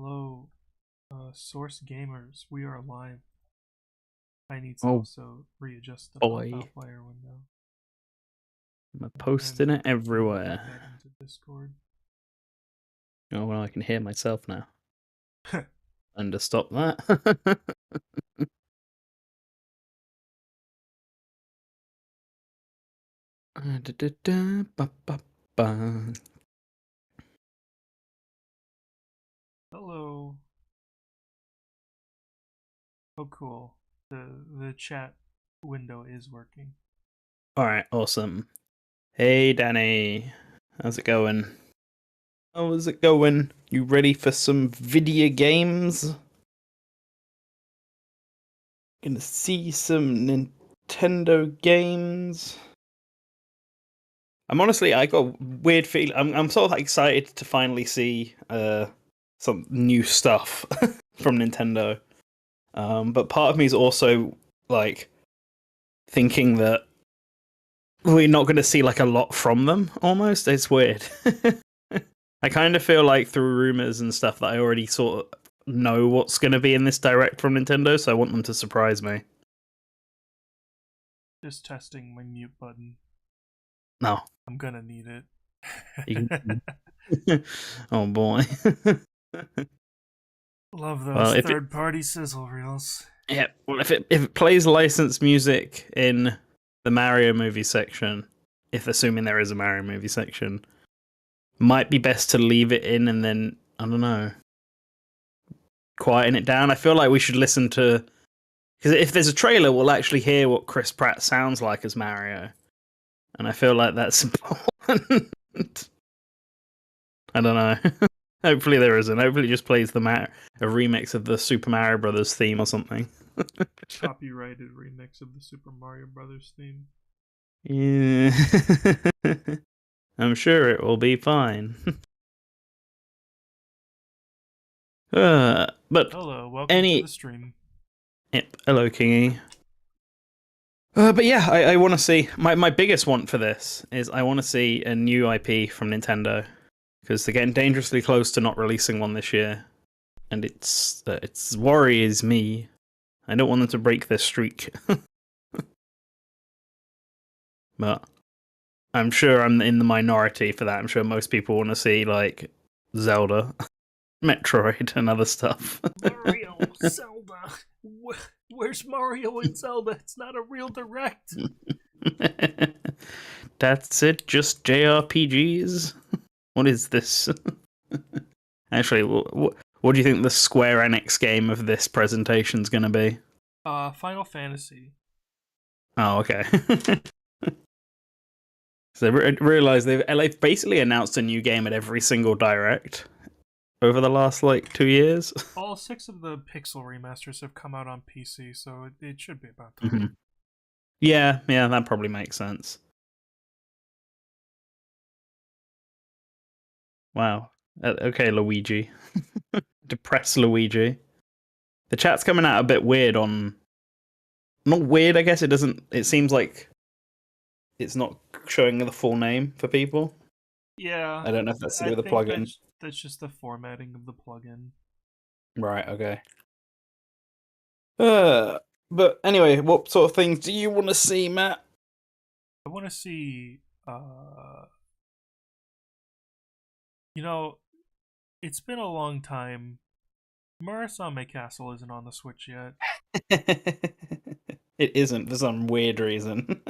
Hello, Source Gamers. We are live. I need to Oh also readjust the boy, pop-out player window. I'm posting And it everywhere. back into Discord. Oh well, I can hear myself now. And to stop that. Ba-ba-ba. Hello. Oh, cool. The chat window is working. All right, awesome. Hey, Danny, how's it going? How's it going? You ready for some video games? Gonna see some Nintendo games. I got a weird feeling. I'm sort of excited to finally see some new stuff from Nintendo. But part of me is also like thinking that we're not going to see like a lot from them. Almost, it's weird. I kind of feel like through rumors and stuff that I already sort of know what's going to be in this direct from Nintendo, so I want them to surprise me. Just testing my mute button. No, I'm gonna need it. oh boy. Love Well, those third-party sizzle reels. yeah, well, if it plays licensed music in the Mario movie section, if assuming there is a Mario movie section, might be best to leave it in and then I don't know, quieten it down. I feel like we should listen to because if there's a trailer, we'll actually hear what Chris Pratt sounds like as Mario, and I feel like that's important. I don't know. Hopefully there isn't. Hopefully it just plays a remix of the Super Mario Brothers theme or something. Copyrighted remix of the Super Mario Brothers theme. Yeah. I'm sure it will be fine. But Hello, welcome to the stream. Yep, hello, Kingy. But yeah, I want to see my biggest want for this is I want to see a new IP from Nintendo because they're getting dangerously close to not releasing one this year, and it's worries me. I don't want them to break their streak, but I'm sure I'm in the minority for that. I'm sure most people want to see like Zelda, Metroid, and other stuff. Mario, Zelda. Where's Mario and Zelda? It's not a real direct. That's it, just JRPGs. What is this? Actually, what do you think the Square Enix game of this presentation is going to be? Final Fantasy. Oh, okay. So I realize they've basically announced a new game at every single direct over the last like 2 years. All 6 of the Pixel remasters have come out on PC, so it should be about time. Mm-hmm. Yeah, that probably makes sense. Wow. Okay, Luigi. Depressed Luigi. The chat's coming out a bit weird on. Not weird, I guess. It seems like it's not showing the full name for people. Yeah, I don't know if that's to I do with the think plugin. that's just the formatting of the plugin. Right, okay. But anyway, what sort of things do you want to see, Matt? I want to see, you know, it's been a long time. Murasame Castle isn't on the Switch yet. It isn't for some weird reason.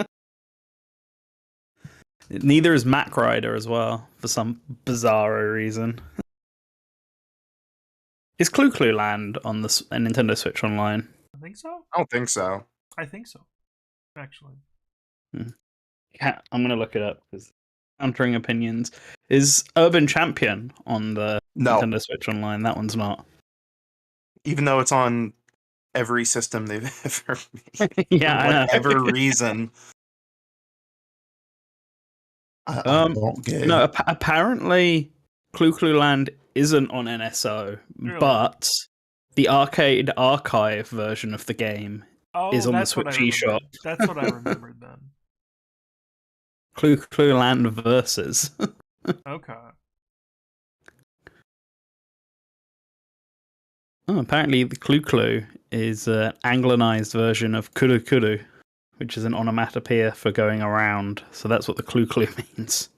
Neither is Mac Rider as well, for some bizarre reason. Is Clue Clue Land on the Nintendo Switch Online? I think so. I don't think so. I think so, actually. Yeah, I'm gonna look it up because countering opinions. Is Urban Champion on the Nintendo Switch Online? That one's not. Even though it's on every system they've ever made. Yeah, For whatever reason. I don't get no, it. apparently Clue Clue Land isn't on NSO, Really? but the arcade archive version of the game is on the Switch eShop. That's what I remembered then. Clue Clue Land versus. Okay. Oh, apparently the Clue Clue is an anglicized version of Kuru Kuru, which is an onomatopoeia for going around. So that's what the Clue Clue means.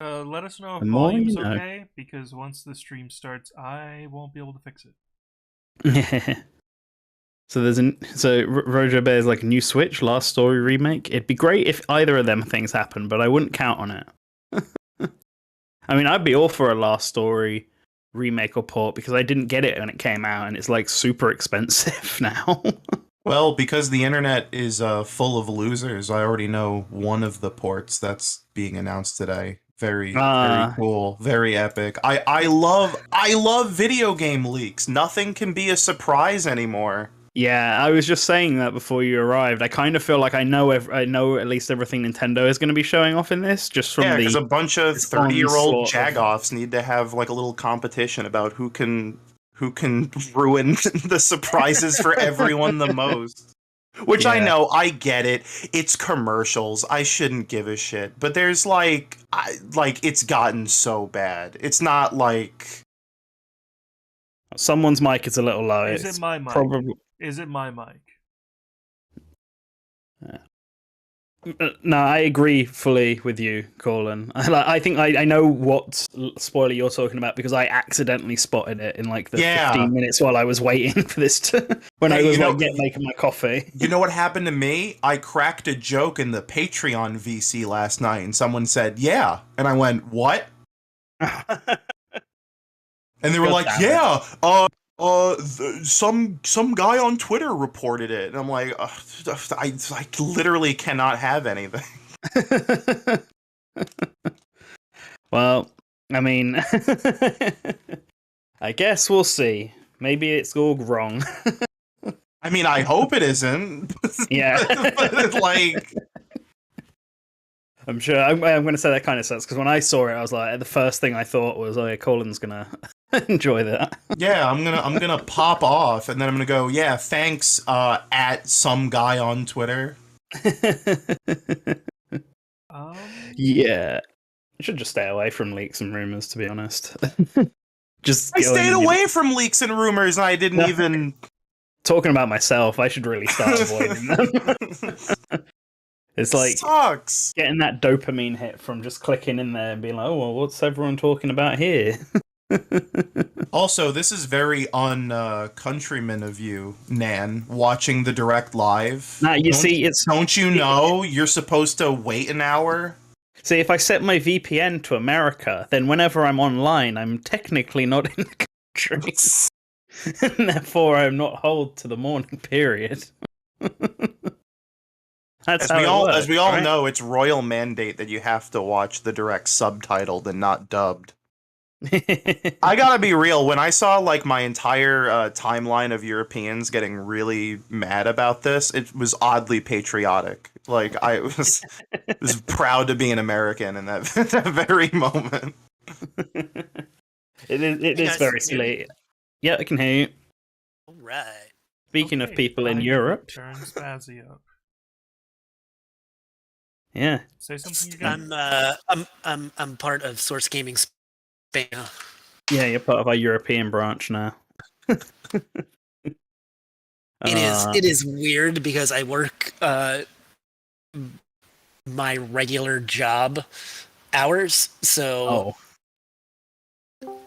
Let us know if The more volume's you know. okay, because once the stream starts, I won't be able to fix it. So Rojo Bear's like a new Switch, Last Story remake. It'd be great if either of them things happen, but I wouldn't count on it. I mean, I'd be all for a Last Story remake or port because I didn't get it when it came out, and it's like super expensive now. Well, because the internet is full of losers, I already know one of the ports that's being announced today. Very cool, very epic. I love video game leaks. Nothing can be a surprise anymore. Yeah, I was just saying that before you arrived. I kind of feel like I know at least everything Nintendo is going to be showing off in this, just from because a bunch of 30-year-old onslaught jagoffs need to have like a little competition about who can ruin the surprises for everyone the most. Which I know, I get it. It's commercials. I shouldn't give a shit. But there's like it's gotten so bad. It's not like someone's mic is a little low. Is it my mic? Probably. Is it my mic? No, I agree fully with you, Colin. I think I know what spoiler you're talking about because I accidentally spotted it in like the 15 minutes while I was waiting for this to when I was making my coffee. You know what happened to me? I cracked a joke in the Patreon VC last night, and someone said, "Yeah," and I went, "What?" And they were like, "Yeah, some guy on Twitter reported it," and I'm like, I literally cannot have anything. Well, I mean, I guess we'll see. Maybe it's all wrong. I mean, I hope it isn't. Yeah. But, like, I'm sure I'm going to say that kind of sense because when I saw it, I was like, the first thing I thought was, "Oh, yeah, Colin's gonna enjoy that." Yeah, I'm gonna pop off, and then I'm gonna go, "Yeah, thanks." At some guy on Twitter. Yeah, I should just stay away from leaks and rumors, to be honest. I stayed away from leaks and rumors, and I didn't even. Talking about myself, I should really start avoiding them. It's like sucks. Getting that dopamine hit from just clicking in there and being like, "Oh, well, what's everyone talking about here?" Also, this is very countryman of you, Nan, watching the direct live. Nah, don't you know you're supposed to wait an hour? See, if I set my VPN to America, then whenever I'm online, I'm technically not in the country. And therefore, I'm not held to the morning period. As we all know, it's royal mandate that you have to watch the direct subtitled and not dubbed. I gotta be real. When I saw like my entire timeline of Europeans getting really mad about this, it was oddly patriotic. Like I was proud to be an American in that very moment. It is very silly. Yeah, I can hear you. All right. Speaking of people in Europe, turn Spazzy up. Yeah. Say something again. I'm part of Source Gaming Spain. Yeah, you're part of our European branch now. It is weird because I work my regular job hours, so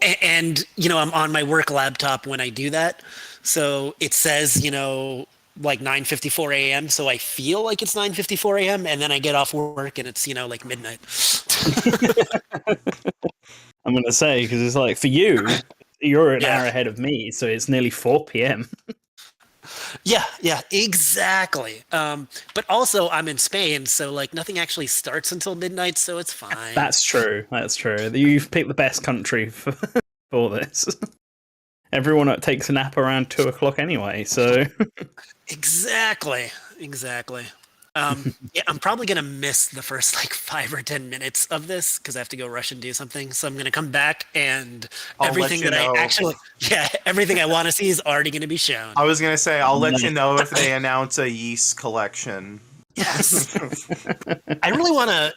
and I'm on my work laptop when I do that, so it says like 9:54 a.m. So I feel like it's 9:54 a.m. and then I get off work and it's like midnight. I'm gonna say because it's like for you, you're an hour ahead of me, so it's nearly 4 p.m. Yeah, exactly. But also I'm in Spain, so like nothing actually starts until midnight, so it's fine. That's true. You've picked the best country for this. Everyone takes a nap around 2 o'clock anyway, so. Exactly. I'm probably gonna miss the first like 5 or 10 minutes of this because I have to go rush and do something. So I'm gonna come back and everything I want to see is already gonna be shown. I was gonna say I'll let you know if they announce a yeast collection. Yes. I really want to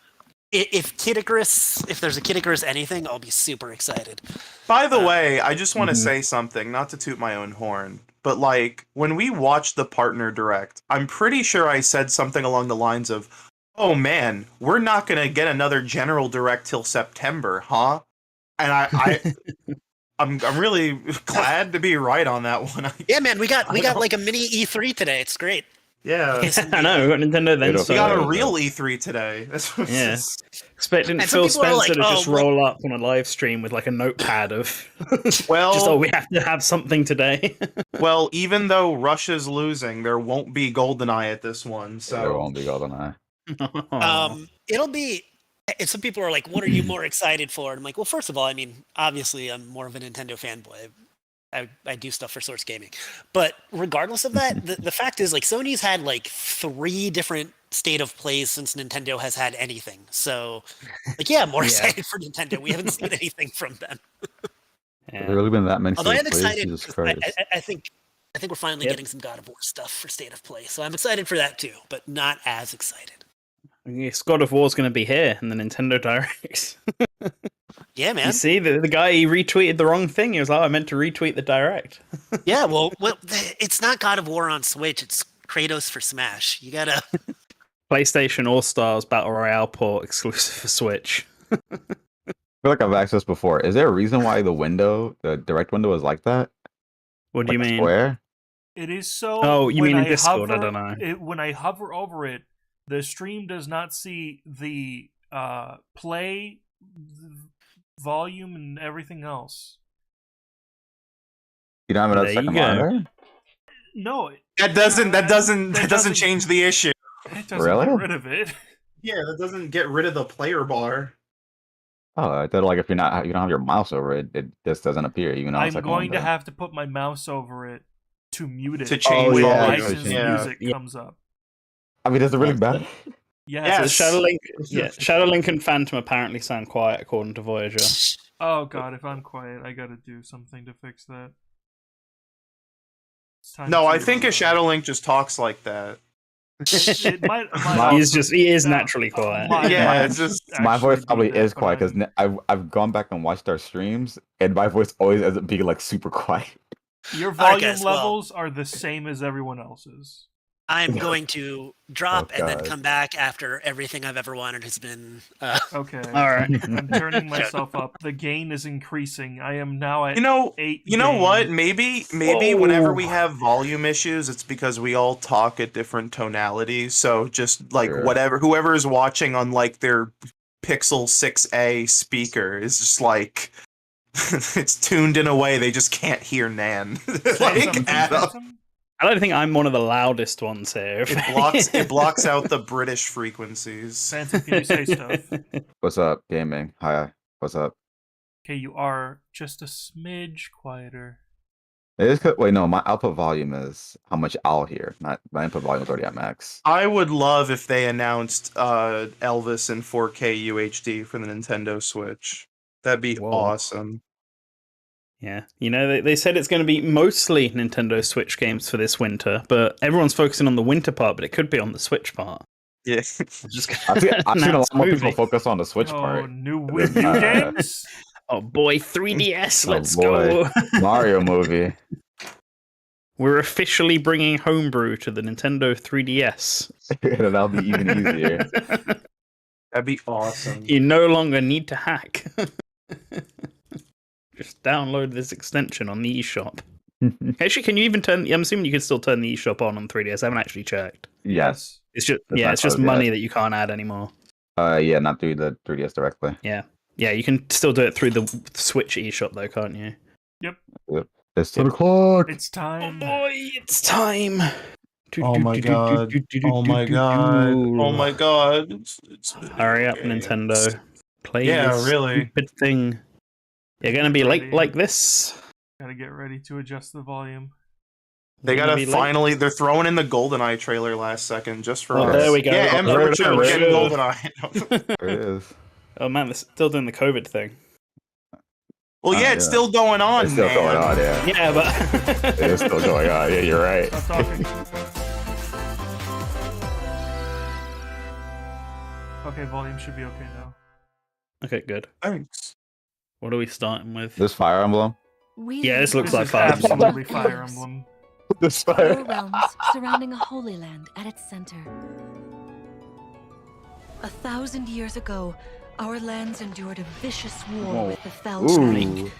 if Kid Icarus, if there's a Kid Icarus anything, I'll be super excited. By the way, I just want to Mhm. say something, not to toot my own horn, but like when we watched the partner direct, I'm pretty sure I said something along the lines of, "Oh man, we're not gonna get another general direct till September, huh?" And I'm really glad to be right on that one. Yeah, man, we got like a mini E3 today. It's great. Yeah, Yes, I know, we got Nintendo then. we got a So, real E3 today. That's what yeah. it's- Expecting And some Phil people are Spencer like, to just "Oh, well-" roll up on a live stream with like a notepad of Well, just, oh, we have to have something today. well, even though Russia's losing, there won't be GoldenEye at this one. So There won't be GoldenEye. It'll be. And some people are like, "What are you more excited for?" And I'm like, "Well, first of all, I mean, obviously, I'm more of a Nintendo fanboy. I do stuff for Source Gaming, but regardless of that, the fact is, like, Sony's had like 3 different state of plays since Nintendo has had anything. So, like, yeah, I'm more Yeah. excited for Nintendo. We haven't seen anything from them. Has there really been that many Although I am state plays? excited, Jesus 'cause Christ. I think we're finally Yep. getting some God of War stuff for state of play. So I'm excited for that too, but not as excited. Yes, God of War's going to be here in the Nintendo Direct. Yeah, man. You see, the guy, he retweeted the wrong thing. He was like, oh, I meant to retweet the Direct. Yeah, well, it's not God of War on Switch. It's Kratos for Smash. You gotta. PlayStation All-Stars Battle Royale port exclusive for Switch. I feel like I've asked this before. Is there a reason why the direct window is like that? What do you Like a mean? square? It is so. Oh, you when mean in I Discord? I hover- don't know. When I hover over it, the stream does not see the play volume and everything else. You don't have another There you second go. monitor? No, that doesn't change the issue. it doesn't Really? get rid of it. Yeah, that doesn't get rid of the player bar. Oh, I thought like if you don't have your mouse over it, it just doesn't appear. Even on I'm second going to window. have to put my mouse over it to mute it. To change when yeah, licensed yeah. music Yeah. comes up. I mean, does it really matter? Yes. So Shadowlink and Phantom apparently sound quiet according to Voyager. Oh god, if I'm quiet, I gotta do something to fix that. It's time No, I to, think a Shadowlink just talks like that. It might He is No, naturally quiet. might- Yeah, might it's just- My actually voice be probably that, is but quiet because I've gone back and watched our streams, and my voice always ends up being like super quiet. Your right, volume guys, well- levels are the same as everyone else's. I'm going to drop Oh, and then God. come back after everything I've ever wanted has been. Okay. All right. I'm turning myself up. The gain is increasing. I am now at You know, 8. you know gain. what? Maybe Whoa. whenever we have volume issues, it's because we all talk at different tonalities. So just like Sure. whoever is watching on like their Pixel 6a speaker is just like it's tuned in a way they just can't hear Nan. Say like something, at all. Phantom? I don't think I'm one of the loudest ones here. It blocks out the British frequencies. Phantom, can you say stuff? What's up, gaming? Hi. What's up? Okay, you are just a smidge quieter. It is. Wait, no. My output volume is how much I'll hear. Not my input volume is already at max. I would love if they announced Elvis in 4K UHD for the Nintendo Switch. That'd be Whoa. awesome. Yeah, you know, they said it's going to be mostly Nintendo Switch games for this winter, but everyone's focusing on the winter part, but it could be on the Switch part. Yeah. Just I've seen a announce lot more people movie. focus on the Switch Oh, part. new Uh, games? Oh boy, 3DS, Oh, let's boy. go! Mario movie. We're officially bringing Homebrew to the Nintendo 3DS. And that'll be even easier. That'd be awesome. You no longer need to hack. Just download this extension on the eShop. Actually, can you even turn? I'm assuming you can still turn the eShop on 3DS. I haven't actually checked. Yes. It's just That's yeah, not it's just closed money yet. that you can't add anymore. Yeah, not through the 3DS directly. Yeah, you can still do it through the Switch eShop though, can't you? It's 10 o'clock. It's time. Boy, it's time. Oh my god. Oh my god. Oh my god. It's Hurry up, Nintendo. Play Yeah, this really. stupid thing. You're gonna be late Ready. like this. Gotta get ready to adjust the volume. They You're gonna gotta be late. finally. They're throwing in the GoldenEye trailer last second just for Oh, us. there we go. Yeah, There M it for is. getting GoldenEye. There it is. Oh man, they're still doing the COVID thing. Well, yeah, it's yeah. still going on. It's still man. going on, yeah. Yeah, but It is still going on. Yeah, you're right. Stop talking. Okay, volume should be okay now. Okay, good. Thanks. What are we starting with? This Fire Emblem. Yeah, this looks This like is Fire absolutely Emblem. Fire Emblem. This Four Fire. realms surrounding a holy land at its center. 1,000 years ago, our lands endured a vicious war Whoa. with the Fell Dragon. Ooh.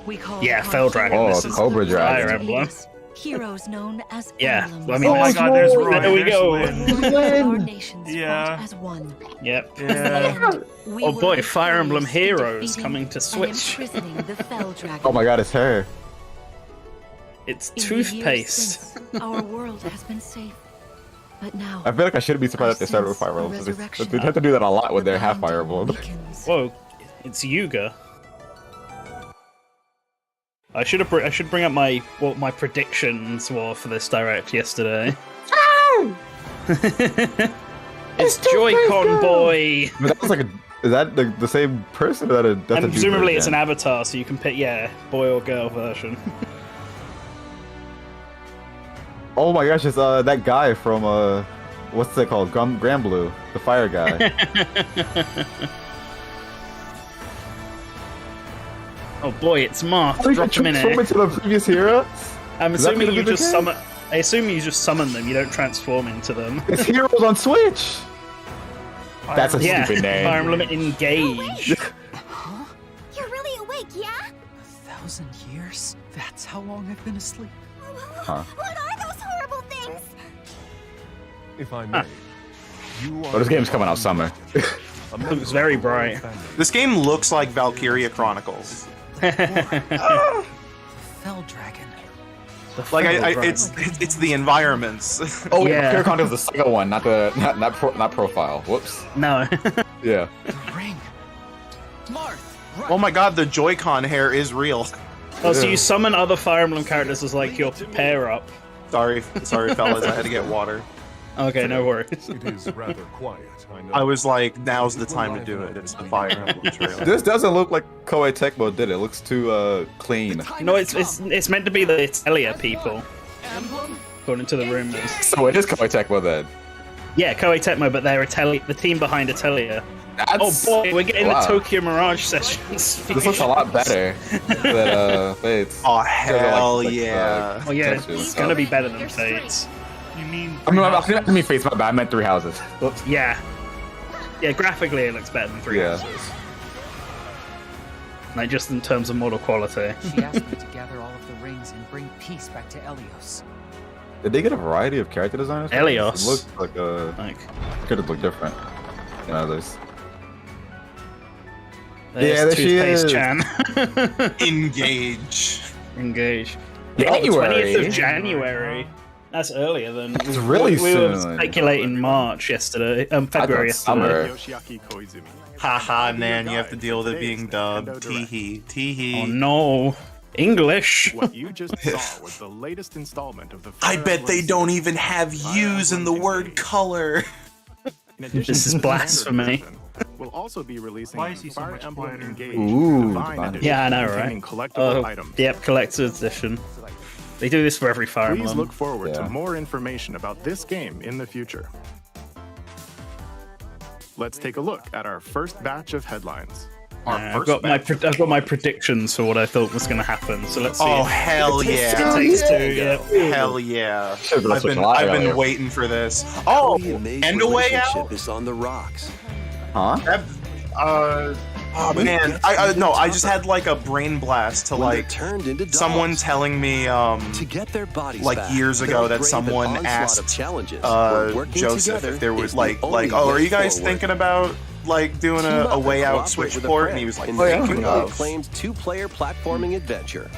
We called Yeah, upon Fell Dragon, heroes this is of Cobra the Dragon. Fire Emblem. leaders, Heroes known as Yeah, emblems. I mean, Oh my god, there's Roy. There we there's go. Lynn. Our nations Yeah. fought as one. Yep. In the Yeah. end, we Oh were boy, Fire Emblem victorious in Heroes defeating coming to and Switch. imprisoning the Fell Dragon. Oh my god, it's her. It's In the years toothpaste. since, our world has been safe. But now, I feel like I shouldn't be surprised if they started with Fire Emblem. They have to do that a lot with their half Fire Emblem. weakens. Whoa, it's Yuga. I should bring up what my predictions were for this direct yesterday. It's Joy-Con boy. But that was like is that the same person or that's a And dude presumably it's an version? avatar, so you can pick boy or girl version. Oh my gosh, it's that guy from what's it called? Grand Blue, the fire guy. Oh boy, it's Marth. Oh, you Drop can him in transform it. into the previous hero? I'm Is that assuming gonna you be the just case? summon. I assume you just summon them. You don't transform into them. It's Heroes on Switch. That's a Yeah, stupid name. Fire Emblem Engage. Huh? You're really awake, yeah? 1,000 years? That's how long I've been asleep. Huh. What are those horrible things? If I may, you are Oh, this game's coming out summer. Looks very bright. This game looks like Valkyria Chronicles. Fell Dragon. Like it's the environments. Oh Yeah. yeah, Pure Content is the second one, not profile. Whoops. No. Yeah. The ring. Marth, run. Oh my god, the Joy-Con hair is real. Oh, so you summon other Fire Emblem characters as like your pair up. Sorry fellas, I had to get water. Okay, no worries. It is rather quiet, I know. I was like, now's the time to do it. It's the Fire Emblem trailer. This doesn't look like Koei Tecmo did it. It looks too clean. No, it's meant to be the Italia people, according to the rumors. So it is Koei Tecmo then. Yeah, Koei Tecmo, but they're the team behind Italia. Oh boy, we're getting wow. the Tokyo Mirage sessions. This looks a lot better than Fates. Oh hell Like, yeah! Oh yeah, textures and it's gonna stuff. be better than Fates. You mean? I mean Fates, my bad. I meant Three Houses. Whoops. Yeah. Yeah, graphically it looks better than Three Yeah. Houses. Like just in terms of model quality. She asked me to gather all of the rings and bring peace back to Elios. Did they get a variety of character designers? Elios. It looks like Like could have looked different than others. there's there she Toothpaste is. Chan. Engage. Engage. January. 20th of January. That's earlier than It's really we were soon. speculating March yesterday. February I thought yesterday. summer. Haha, man, you have to deal with it being dubbed. Teehee. Teehee. Oh no. English. What you just saw was the latest installment of the I Fire bet they Emblem don't series. even have Fire U's in the Emblem word Engage. color. In addition This is to the blasphemy. standard version, we'll also be releasing Why is he so Fire much Emblem quieter? Engage Ooh, Divine Divine. Edition, Yeah, I know, containing right? collectible items. Yep, collector's edition. They do this for every Fire Please Emblem. look forward Yeah. to more information about this game in the future. Let's take a look at our first batch of headlines. I've got my predictions for what I thought was going to happen. So let's see. Oh if hell it yeah! takes two. Yeah. Hell yeah! Should've been I've Switch been Live I've been earlier. waiting for this. Oh, and a way out. is on the rocks. Huh? That, oh man, I just had like a brain blast to When they're like turned into dogs. someone telling me To get their bodies like back, years ago they'll that brave an someone onslaught of asked challenges, where working Joseph together if there was is the like only oh, are way you guys forward. thinking about like doing Team a up way and out cooperate Switch with a port? friend And he was like, in thinking the of. acclaimed two-player platforming adventure.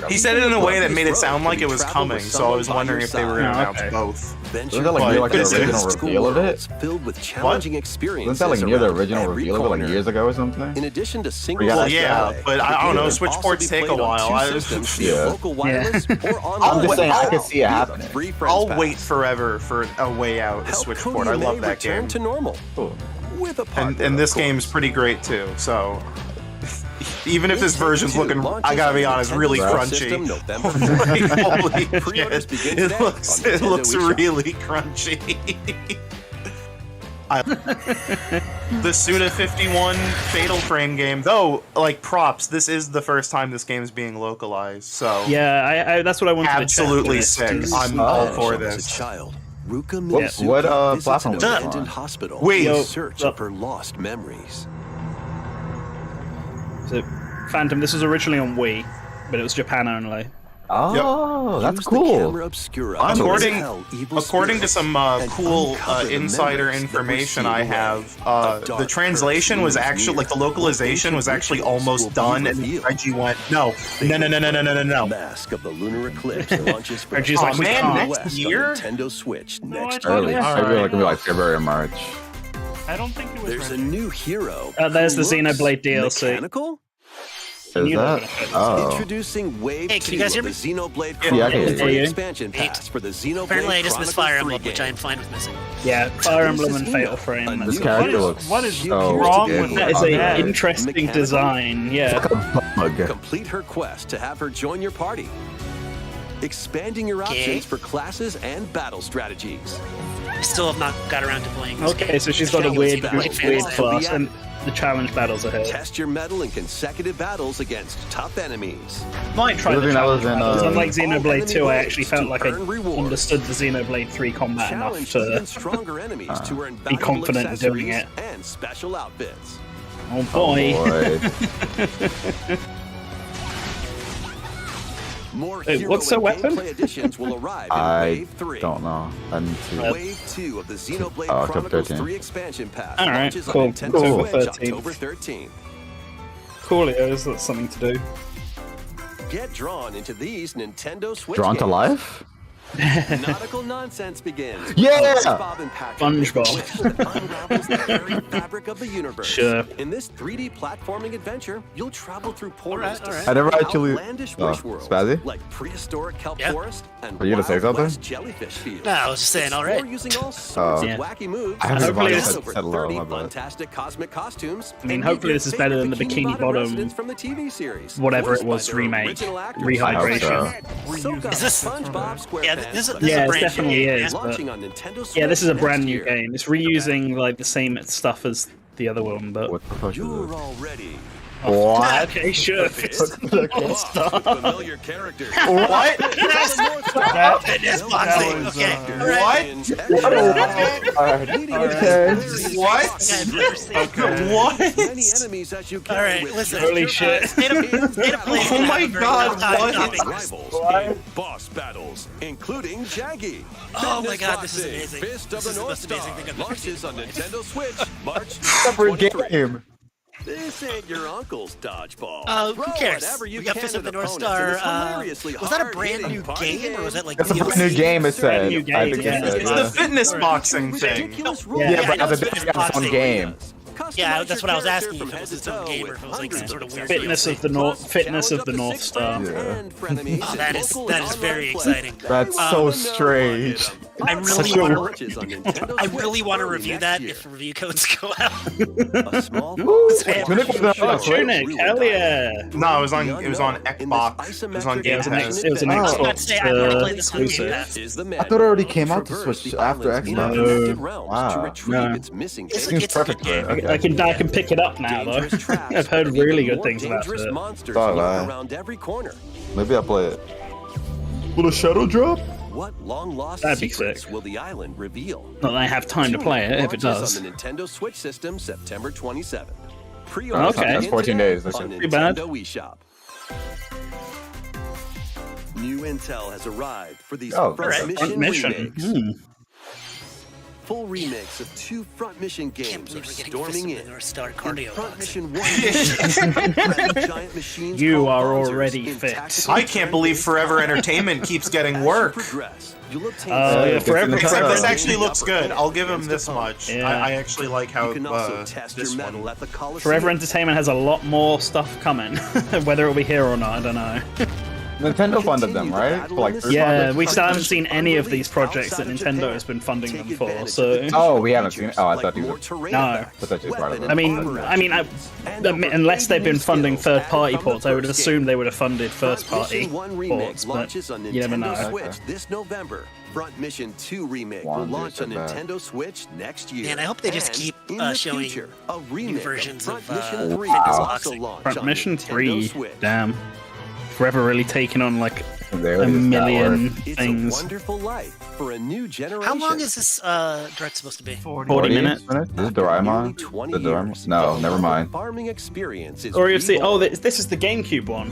He said it in a way that made it This sound road like it can was travel coming, with so I was someone by wondering your if they were side. going to announce okay. both. Venture Wasn't that like near like the But- original reveal of it? filled with challenging experiences. Wasn't that like near the around original every reveal of it like corner. years ago or something? In addition to single Well, player yeah, play, but I don't the know, game Switch can ports also be take a played on while. two I- systems Yeah. via local wireless or I'll online. wait- I can see it With a happening. free friends I'll pass. wait forever for a way out Help Switch Cody port. I May love that return game. to normal Cool. with a partner, And this of course. game's pretty great too. So even if this It version's Take-Two looking, launches I gotta be on honest, Nintendo really Power crunchy. System November 4th. Holy Pre-orders shit! begin It today looks on it Nintendo looks eShop. really crunchy. The Suda 51 Fatal Frame game, though, like props. This is the first time this game is being localized, so yeah, that's what I wanted. Absolutely to sick. I'm all for As a this. child, Ruka What platform was an it abandoned on? hospital Wait. in search of her lost memories. So, Phantom, this was originally on Wii, but it was Japan only. Oh, that's Use the cool. camera obscura to According, repel evil according to spirits some and cool uncover the insider memories that were information sealed I away. have, A the dark translation curse was looms actually, near. like, the localization was actually almost done, and then Reggie went, no. The Mask of the Lunar Eclipse launches for Reggie's the like, we man, can't. next West year? on Nintendo Switch next I year. Early. All Maybe right. like gonna be like February or March. I don't think it was. There's a Reggie. new hero. There's who the looks Xenoblade DLC. Mechanical? Is You know that? what Oh. Introducing Wave Hey, 2 can you guys hear of the me? Xenoblade Yeah, I can Chronicles hear 3 you. expansion pass for the Xenoblade Apparently, I just missed Fire Chronicles 3 Emblem, which game. I'm fine with missing. Yeah, Fire Emblem This and is Fatal Ina, Frame. a and- This new character hero. looks what is so wrong good. with That is Yeah. an interesting Mechanical? design, yeah. Bug. Complete her quest to have her join your party. Expanding your Okay. options for classes and battle strategies. I still have not got around to playing this Okay, game. so she's got a Challenge weird battle. weird class, and the challenge battles are her. Test your mettle in consecutive battles against tough enemies. Might try the Everything that was challenge in, battles. Unlike all Xenoblade enemy 2, I waves actually to felt like I earn rewards. understood the Xenoblade 3 combat enough Challenge even to... stronger enemies to earn be valuable confident in doing accessories and special outfits. Oh Oh boy. boy. More Wait, hero what's the and weapon? gameplay additions will arrive in I Wave 3. don't know. I need to. Wave 2 of the Xenoblade Oh, Chronicles 13. 3 expansion pass All right, launches cool. on Nintendo Cool. Switch 13th. October 13th. Coolios, that's something to do. Get drawn into these Nintendo Switch Drawn to games. life? Nautical nonsense begins. Yeah! SpongeBob and Patrick make a SpongeBob. wish that unravels the very fabric of the universe. Sure. In this 3D platforming adventure, you'll travel through portals to I never see actually- outlandish Oh, wish worlds, Spazzy? like prehistoric kelp Yeah. forest and Were you gonna say Wild something? West jellyfish fields. No, I was just saying, all right. Explore using all sorts Oh. of Yeah. wacky moves. I haven't and Hopefully find this- over said low, 30 my bad. fantastic cosmic costumes. I mean, and hopefully meet this is your better than the favorite Bikini Bottom residents from the TV series. whatever it voiced by was their remake. original actors. Rehydration. Soak up Is this- SpongeBob SquarePants. Yeah, this is Yeah, a it brand definitely new game, is. yeah? but- Launching on Nintendo Switch Yeah, this is a next brand new year. game. It's reusing like the same stuff as the other one, but... What the fuck is You're this? all ready. What? Okay, sure. Familiar character. What? That Yes, that boxing. was, Okay. uh, All right. What? Many enemies as you can All right, with listen. Holy shit. State of Play is Oh gonna my have a very God, rough time what? topping. rivals in boss battles, including Jaggy. Oh my Fitness God, this is boxing, amazing. Fist of This is the the North most amazing Star thing I've ever launches on Nintendo Switch March Separate 23. game. This ain't your uncle's dodgeball. Who Throw cares? whatever you We got can Fist at of the North opponents in Star. this hilariously Was that a brand hard-hitting new party game, or was that like It's a brand new game, it said. new I game, think yeah. it said. It's the fitness boxing thing. Ridiculous Yeah, rules. but I know as a it's its own game. Yeah, that's what I was Customize asking your if it was character its own from head game to or if it was like toe some sort of with weird Fitness DLC. of the North, Fitness of the Challenge North up to Star. 6 friends and frenemies Oh, in that is local that and is online very play. exciting. That's so strange. I really Such wanna- a launches on Nintendo I Switch really want to early review next that year. if review codes go out. A small Ooh, fox Tunic watches was you on show Switch. Tunic, real hell time. yeah. No, it was on The Xbox. It was on isometric Game Yeah, Pass. it was an Oh. I was Xbox about to say, I want to play this on Game exclusive. Pass. is the I thought it already came out to Traverse Switch the after island's Xbox. interconnected realms Wow. to retrieve No. its missing It's data. a- it's a perfect good for it. game. Okay. I can pick it up now though. Dangerous traps I've heard that really lead good more things about dangerous it. monsters Oh, lurk wow. around every corner. Maybe I'll play it. Will a shadow drop? What long-lost That'd be secrets sick. will the island reveal? Not that I have time to play it if it Launches does. on the Nintendo Switch system September 27th. Okay. Pre-order That's 14 days. That's on not too bad. Nintendo eShop. New intel has arrived for these Oh, front okay. mission, Front mission. remakes. Hmm. Full remakes of 2 front mission I can't games believe are we're getting storming Fist of in. the North Star In cardio front boxing. mission 1, giant machines You called are Bowsers already in fixed. tactical I can't believe turn-based Forever combat. Entertainment keeps getting As you work. progress, you'll obtain Yeah, skills Forever- that Except this allow actually you looks to good. upgrade I'll give him against this opponents. much. Yeah. I actually like how You can also test your this metal one. at the Coliseum. Forever Entertainment has a lot more stuff coming. Whether it'll be here or not, I don't know. Nintendo funded them, right? For like first Yeah, project? we still haven't seen any of these projects that Nintendo has been funding them for. So, Oh, we haven't seen it. Oh, I thought you were. No. That's actually part of it. unless they've been funding third-party ports, I would have assumed they would have funded first-party ports, but you never know. Switch this November. Front Mission 2 remake will launch on Nintendo Switch next year. Man, I hope they just And keep in the showing future, a new remake versions of of Front Mission 3 fitness will also boxing. launch Front on Mission Nintendo 3. Switch. Damn. Forever really taking on like There a it is, that million work. It's things. a wonderful life for a new generation. How long is this direct supposed to be? 40 minutes. This is Nearly Doraemon? 20 The Doraemon? years, No, the never mind. farming experience is Or you see, oh, reborn. this is the GameCube one,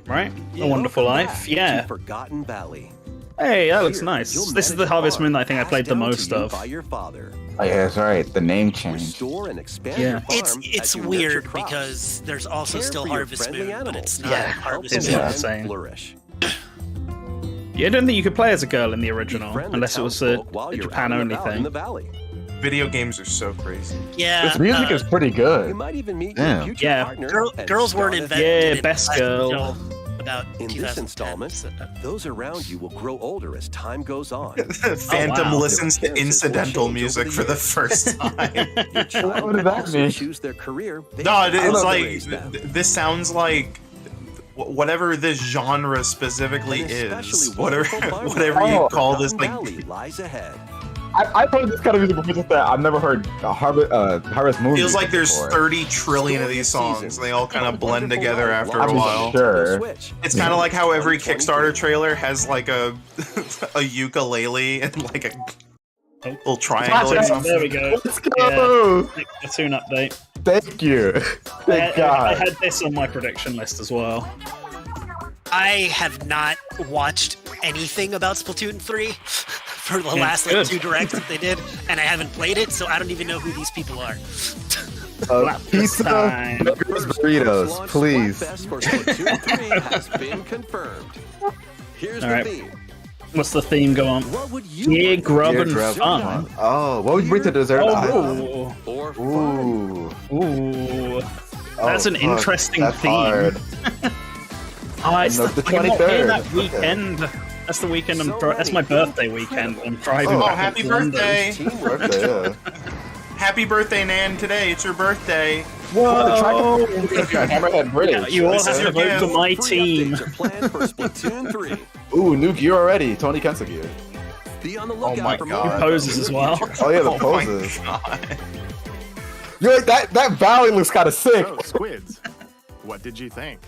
right? A Wonderful Welcome Life. back Yeah. to Forgotten Valley. Hey, that looks Here, nice. you'll This is the manage a Harvest farm Moon that I think I played the passed down most to you of. by your father. Oh yeah, that's right. The name change. Restore and expand Yeah. your farm It's as you weird nurture crops. because there's also Care still for your Harvest friendly Moon, but animals it's and not help Harvest the It's Moon. land insane. flourish. Yeah, I don't think you could play as a girl in the original, Befriend the unless it was a townsfolk while you're Japan out and only about in thing. the valley. Video games are so crazy. Yeah, This music is pretty You good. might even meet Damn. your future Yeah. partner. and girls weren't start a invented. Yeah, in best last girl. until About In 2010, this installment, so- those around you will grow older as time goes on. Phantom wow. listens to Appearances will incidental change music over for the years. first time. Your child What did will that also mean? choose their career based No, on how it's you like raise them. this sounds like whatever this genre specifically An is. especially Whatever, wonderful farm whatever life you Oh. call this, Forgotten like Valley lies ahead. I've heard this kind of music before, just that I've never heard Harvest Moon. feels music like there's before. 30 trillion of these Story of the songs. season. They all kind A of blend wonderful together life after a launches on while. Sure. Nintendo Switch. It's kind of like how every 2023. Kickstarter trailer has like a a ukulele and like a little triangle or There something. we go. Let's go! Yeah, Platoon update. Thank you. Thank I God. had this on my prediction list as well. I have not watched anything about Splatoon 3 for the Yeah, last like good. 2 directs that they did, and I haven't played it, so I don't even know who these people are. Pizza, time. burgers, burritos, Launch please. Splatfest for Splatoon 3 has been confirmed. Here's All the right. theme. What's the theme go on? What would you Yeah, bring grub to and your fun. island? Oh, what would you bring to dessert? Oh, Or fun? Ooh. ooh. That's an fuck. interesting That's theme. hard. Oh, it's No, the, the I'm not here 23rd. that weekend. That's the weekend. That's my birthday weekend. I'm driving Oh, back happy to London. birthday! Teamwork. Birthday, yeah. Happy birthday, Nan! Today it's your birthday. Whoa! Hammerhead Bridge. Yeah, you all This have is to your vote gift. for my Free team. updates are planned for Splatoon 3. Ooh, new gear already. Tony Kensa gear. Be on the Oh lookout my for God. more He poses in as the well. future. Oh yeah, the Oh my poses. God. Yo, that valley looks kind of sick. So, Squids, what did you think?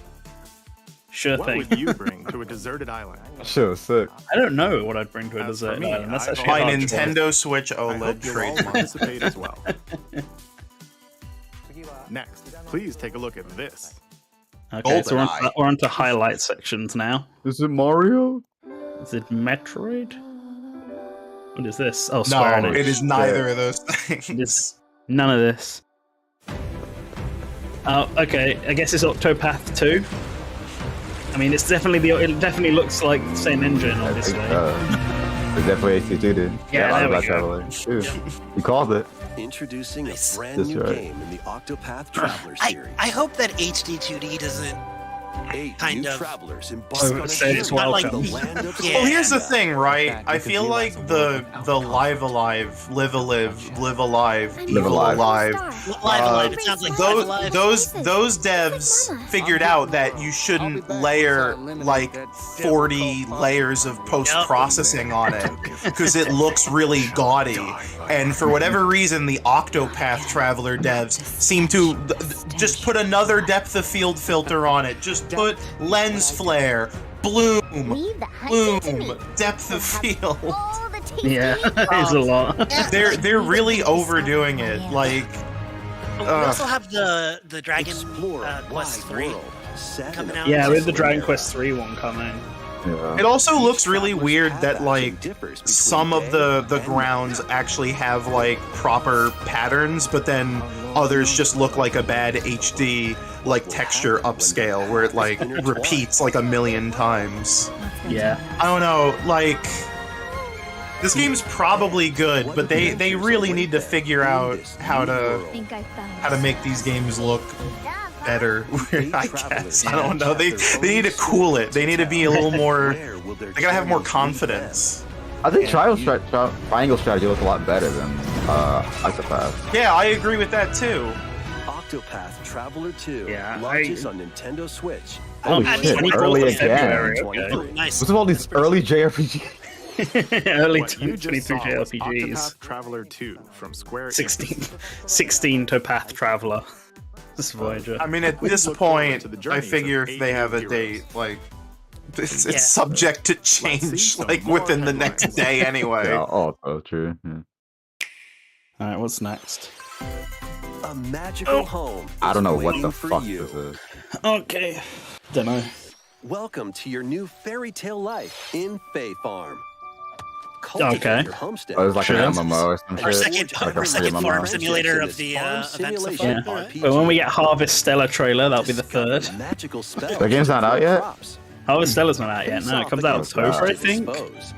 Sure What thing. would you bring to a deserted island? Shit was sick. I don't know what I'd bring to a As for desert me, island. That's I've actually My hard to say. Nintendo Switch I OLED hope you'll all trademark. participate as well. Next, please take a look at this. Okay, so GoldenEye. we're on to highlight sections now. Is it Mario? Is it Metroid? What is this? Oh, Square No, Enix. it is neither of those It things. is none of this. Oh, okay. I guess it's Octopath 2. I mean, it's definitely it definitely looks like the same engine, I obviously. think it's definitely HC2, dude. Yeah, a lot there we about go. traveling. You called it. Introducing a Nice. brand That's new right. game in the Octopath Traveler series. I hope that HD2D doesn't 8 kind new of- travelers embark Oh, on a say journey it's to welcome. the land of Yeah. Well, here's the Zelda. thing, right? I feel like the Live Alive, Live Alive, Live Alive, Evil Alive. Alive. Live Alive. It sounds like Live Alive. Those devs figured out that you shouldn't layer like 40 layers of post-processing on it because it looks really gaudy. And for whatever reason, the Octopath Traveler devs seem to just put another depth of field filter on it. Just put lens flare, bloom, Leave the hunting to me. bloom, depth of field. All the tasty Yeah, it's a lot. They're really overdoing it. Like, We also have the Dragon Explore a Quest wide 3 world set coming in out. a Yeah, with the peaceful Dragon era. Quest 3 one coming. Yeah. it also Each looks really traveler's weird path that action like differs between some of day the and grounds night. actually have like proper patterns, but then others just look like a bad HD like texture upscale where it like repeats like a million times. Yeah. I don't know, like this game's probably good, but they really need to figure out how to think I found how to make these games look better. I guess I don't know. They need to cool it. They need to be a little more. Where will their They gotta have more journey lead confidence. I think Triangle Strategy looks a lot better than Octopath. Yeah, I agree with that too. them? Octopath Traveler 2 Yeah, launches on Nintendo Switch. Holy I shit, mean, early 24th of again. February, okay. Oh, nice. What's with all these early JRPG Early What you just 2023 saw was JRPGs. Octopath Traveler 2 from Square 16 Topath Traveler. This Voyager. I mean, at this point, I figure if they have a date, like, it's subject to change, like, within the next day anyway. Yeah, also true. Yeah. Alright, what's next? A magical home. I don't know is what waiting the for fuck you. this is. Okay. Dunno. Welcome to your new fairy tale life in Fae Farm. Cultivate Okay. your homestead. Oh, it's like an Sure. MMO or some Our shit. second, Like a our second free farm MMO. simulator of This the farm events so simulation far. RPG. But when we get Harvest Stella trailer, that'll be the Discover third. Magical spells The game's not out yet? crops. Harvest Stella's not out yet. No, it comes out Piss off October, I against think. dispose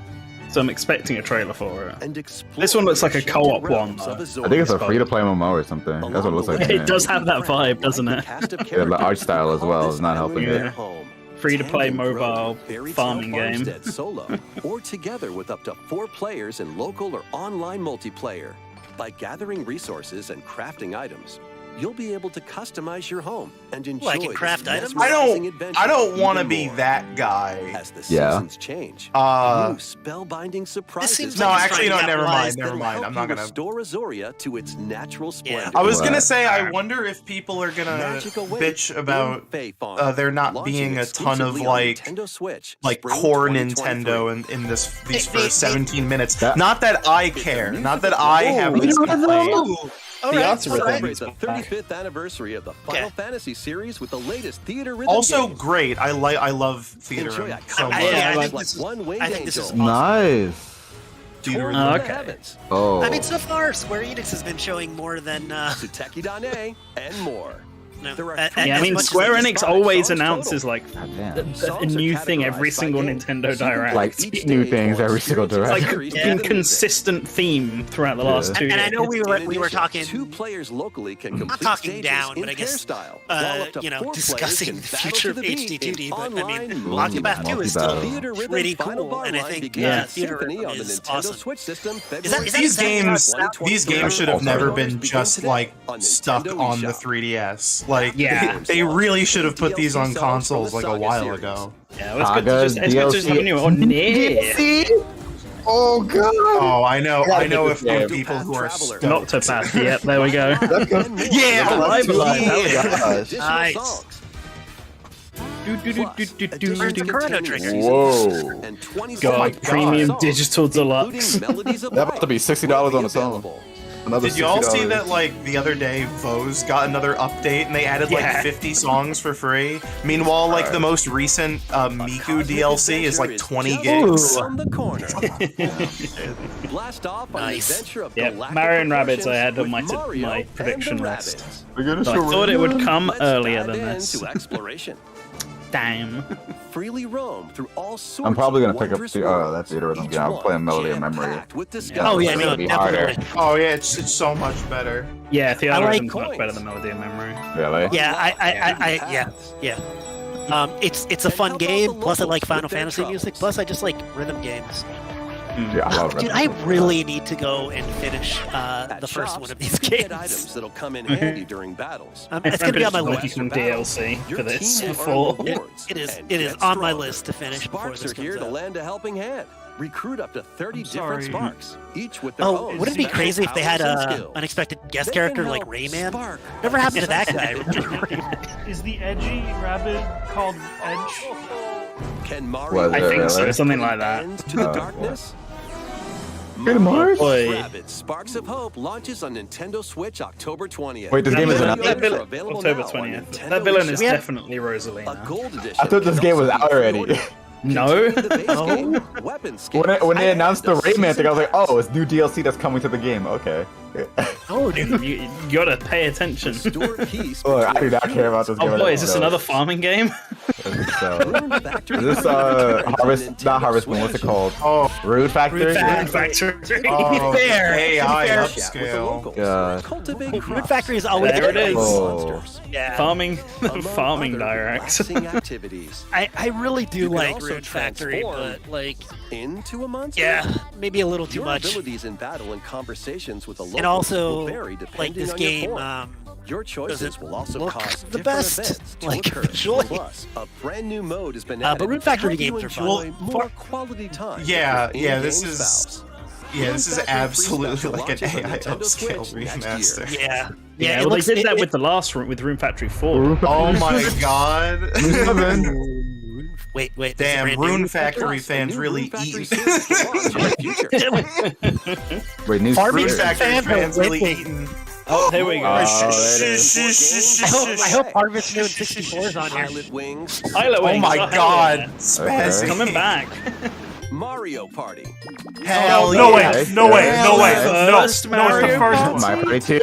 So I'm expecting a trailer for it. and explore This one looks like a the co-op sheltered one, realms though. of I think it's a Azorius. free-to-play MMO or something. That's what it looks like. to It me. does have that vibe, doesn't it? Yeah, the art style as well is not helping Yeah. it. Free-to-play Tend and grow mobile your fairy tale farming game. farmstead solo or together with up to 4 players in local or online multiplayer. By gathering resources and crafting items, you'll be able to customize your home and enjoy Well, I can this craft items? mesmerizing adventure I don't want to even be more. that guy. As the Yeah. seasons change, new spellbinding surprises. seems No, like it's actually, no, trying to never capitalize mind, never that'll mind. help I'm not you gonna. restore Azoria to its natural splendor. I was gonna What? say, I wonder if people are gonna Magic awaits bitch about in Fae Farm, there not launching being a ton of exclusively on like Nintendo Switch, like spring core 2023. Nintendo in these They- first 17 minutes. That- Not that I care. Not that I have this complaint. The art's Celebrate the 35th anniversary of the Final Fantasy series with the latest theater rhythm Also games. great. I love theater Enjoy rhythm iconic so much. I think like this is- One-Winged I think this is Angel, Nice. Theater Tour rhythm. of the Okay. Heavens, Oh. I mean, so far, Square Enix has been showing more than. Tsuteki Dane, and more. No, There are Yeah, I as mean, much as Square they Enix five always songs announces total. like God a, damn. a Songs are new thing every categorized by single game, Nintendo so you can Direct. Like each new day things will every single experience direct. Like every a day fucking of the music. consistent theme throughout the last Yeah. 2 years. And I know we In were addition, talking. 2 players locally can complete talking stages down, in but I guess, hairstyle, while up to 4 discussing players the can future battle of to the beat in HD2D. But I mean, online Octopath 2 is still multi-battle. Theater Rhythm pretty Final cool, Bar and I Line think begins Theater Symphony Rhythm on the is Nintendo awesome. Switch system. Is that These games, 2023. should have never been Begins just today like on stuck Nintendo on the eShop. 3DS. Like, Yeah. they really should have put these on DLC songs from consoles the like a Saga while series. ago. Yeah, well, it's good to just have new on there. Oh god. Oh, I know gotta of get this game. people who are Traveler. stoked. Not to pass yet. There we go. Yeah, Alive, alive, hell yeah. Gosh. Nice. Where's the Chrono Trigger? Whoa. God, premium digital deluxe. That's about to be $60 on its own. Another Did you all see $60. that, like, the other day, Vos got another update and they added, like, Yeah. 50 songs for free? Meanwhile, like, the most recent Miku DLC is, like, 20 gigs. From the corner. Blast off on an Nice. adventure of Yeah, galactic Mario and Rabbids I proportions had on with Mario my and prediction the list. Rabbids. We're gonna But I show thought it would Rayman. come Let's earlier dive than this. into exploration. Damn. Freely roam through all sorts I'm probably gonna of pick up wondrous the worlds, that theater rhythm each game. I'm one playing Melody of Memory. jam-packed with Yeah, discovery. Oh yeah, it's no, gonna be harder. definitely. Oh, yeah, it's so much better. Yeah, Theater I like Rhythm's much coins. better than Melody of Memory. Really? Yeah, yeah. It's a fun game. Plus, I like Final Fantasy music. Plus, I just like rhythm games. Yeah, I love Dude, rhythm. I really need to go and finish At the first shops, one of these you can get items games. that'll come in handy during battles. It's gonna be on my Donkey list. Kong DLC Your for this team will before. earn rewards It is. and It is get on my stronger. list to finish before Sparks this are here comes to out. lend a helping hand. Recruit up to 30 I'm different sorry. Sparks, each with their Oh, own wouldn't it be special crazy if they had powers and a skills. unexpected guest They character can like help Rayman? spark Whatever happened to that a guy? Is the edgy rabbit called Edge? Can Mario Was I it think so, really? something like that. end to the Oh, darkness? Good Mars? Boy. Rabbids Sparks of Hope launches on Nintendo Switch October 20th. Wait, this game is Video an That games villain, are available October now on 20th. Nintendo That villain is eShop. definitely A Rosalina. gold edition. I thought this can game was also out be already. pre-ordered. No? The base game, weapon skins, When they and announced the Rayman season thing, I was like, pass. oh, it's new DLC that's coming to the game. Okay. Oh, dude, you gotta pay attention. Restore peace Look, I do between not care about this game. Oh boy, is this another farming game? Is Rune Factory this Harvest? Not Harvest Moon. What's it called? Oh, Rude Factory. Rune Yeah. Factory. oh fair, AI fair. upscale. God. Cultivate Root crops, Factory is always There it is. Oh. Yeah. Farming, among farming other direct. relaxing activities. I really do You can like also Root Factory, transform but like, Into a monster? yeah, maybe a little too Your much. abilities in battle and conversations with the locals And also, will vary like depending this on your game, form. Your choices will also look cause the different best, events to like, occur. visually. Plus, a brand new mode has been But added Rune to Factory help you games are enjoy fun. more quality time. with Yeah, your yeah, in-game this is spouse. this is Factory absolutely Special like an launches on AI Nintendo upscale Switch next remaster. year. Yeah. Yeah, it well, looks- they did that it- with the last with Rune Factory 4. Oh my god! Wait. this is Damn, brand new Rune Rune Factory Plus, a fans new really Rune Factory eat. series will launch in the future. Wait, new Farming Rune spirit. Factory fans are fans really whipping. eating. Oh, here we go. I hope Harvest Moon 64 is on here. Pilot Wings, Pilot Oh Wings, my hell god! yeah. Spazzy. Coming back. Mario Party. Hell No yeah. way! No way! No way! Hell No! First No, it's the Mario first Party. one. My Party 2.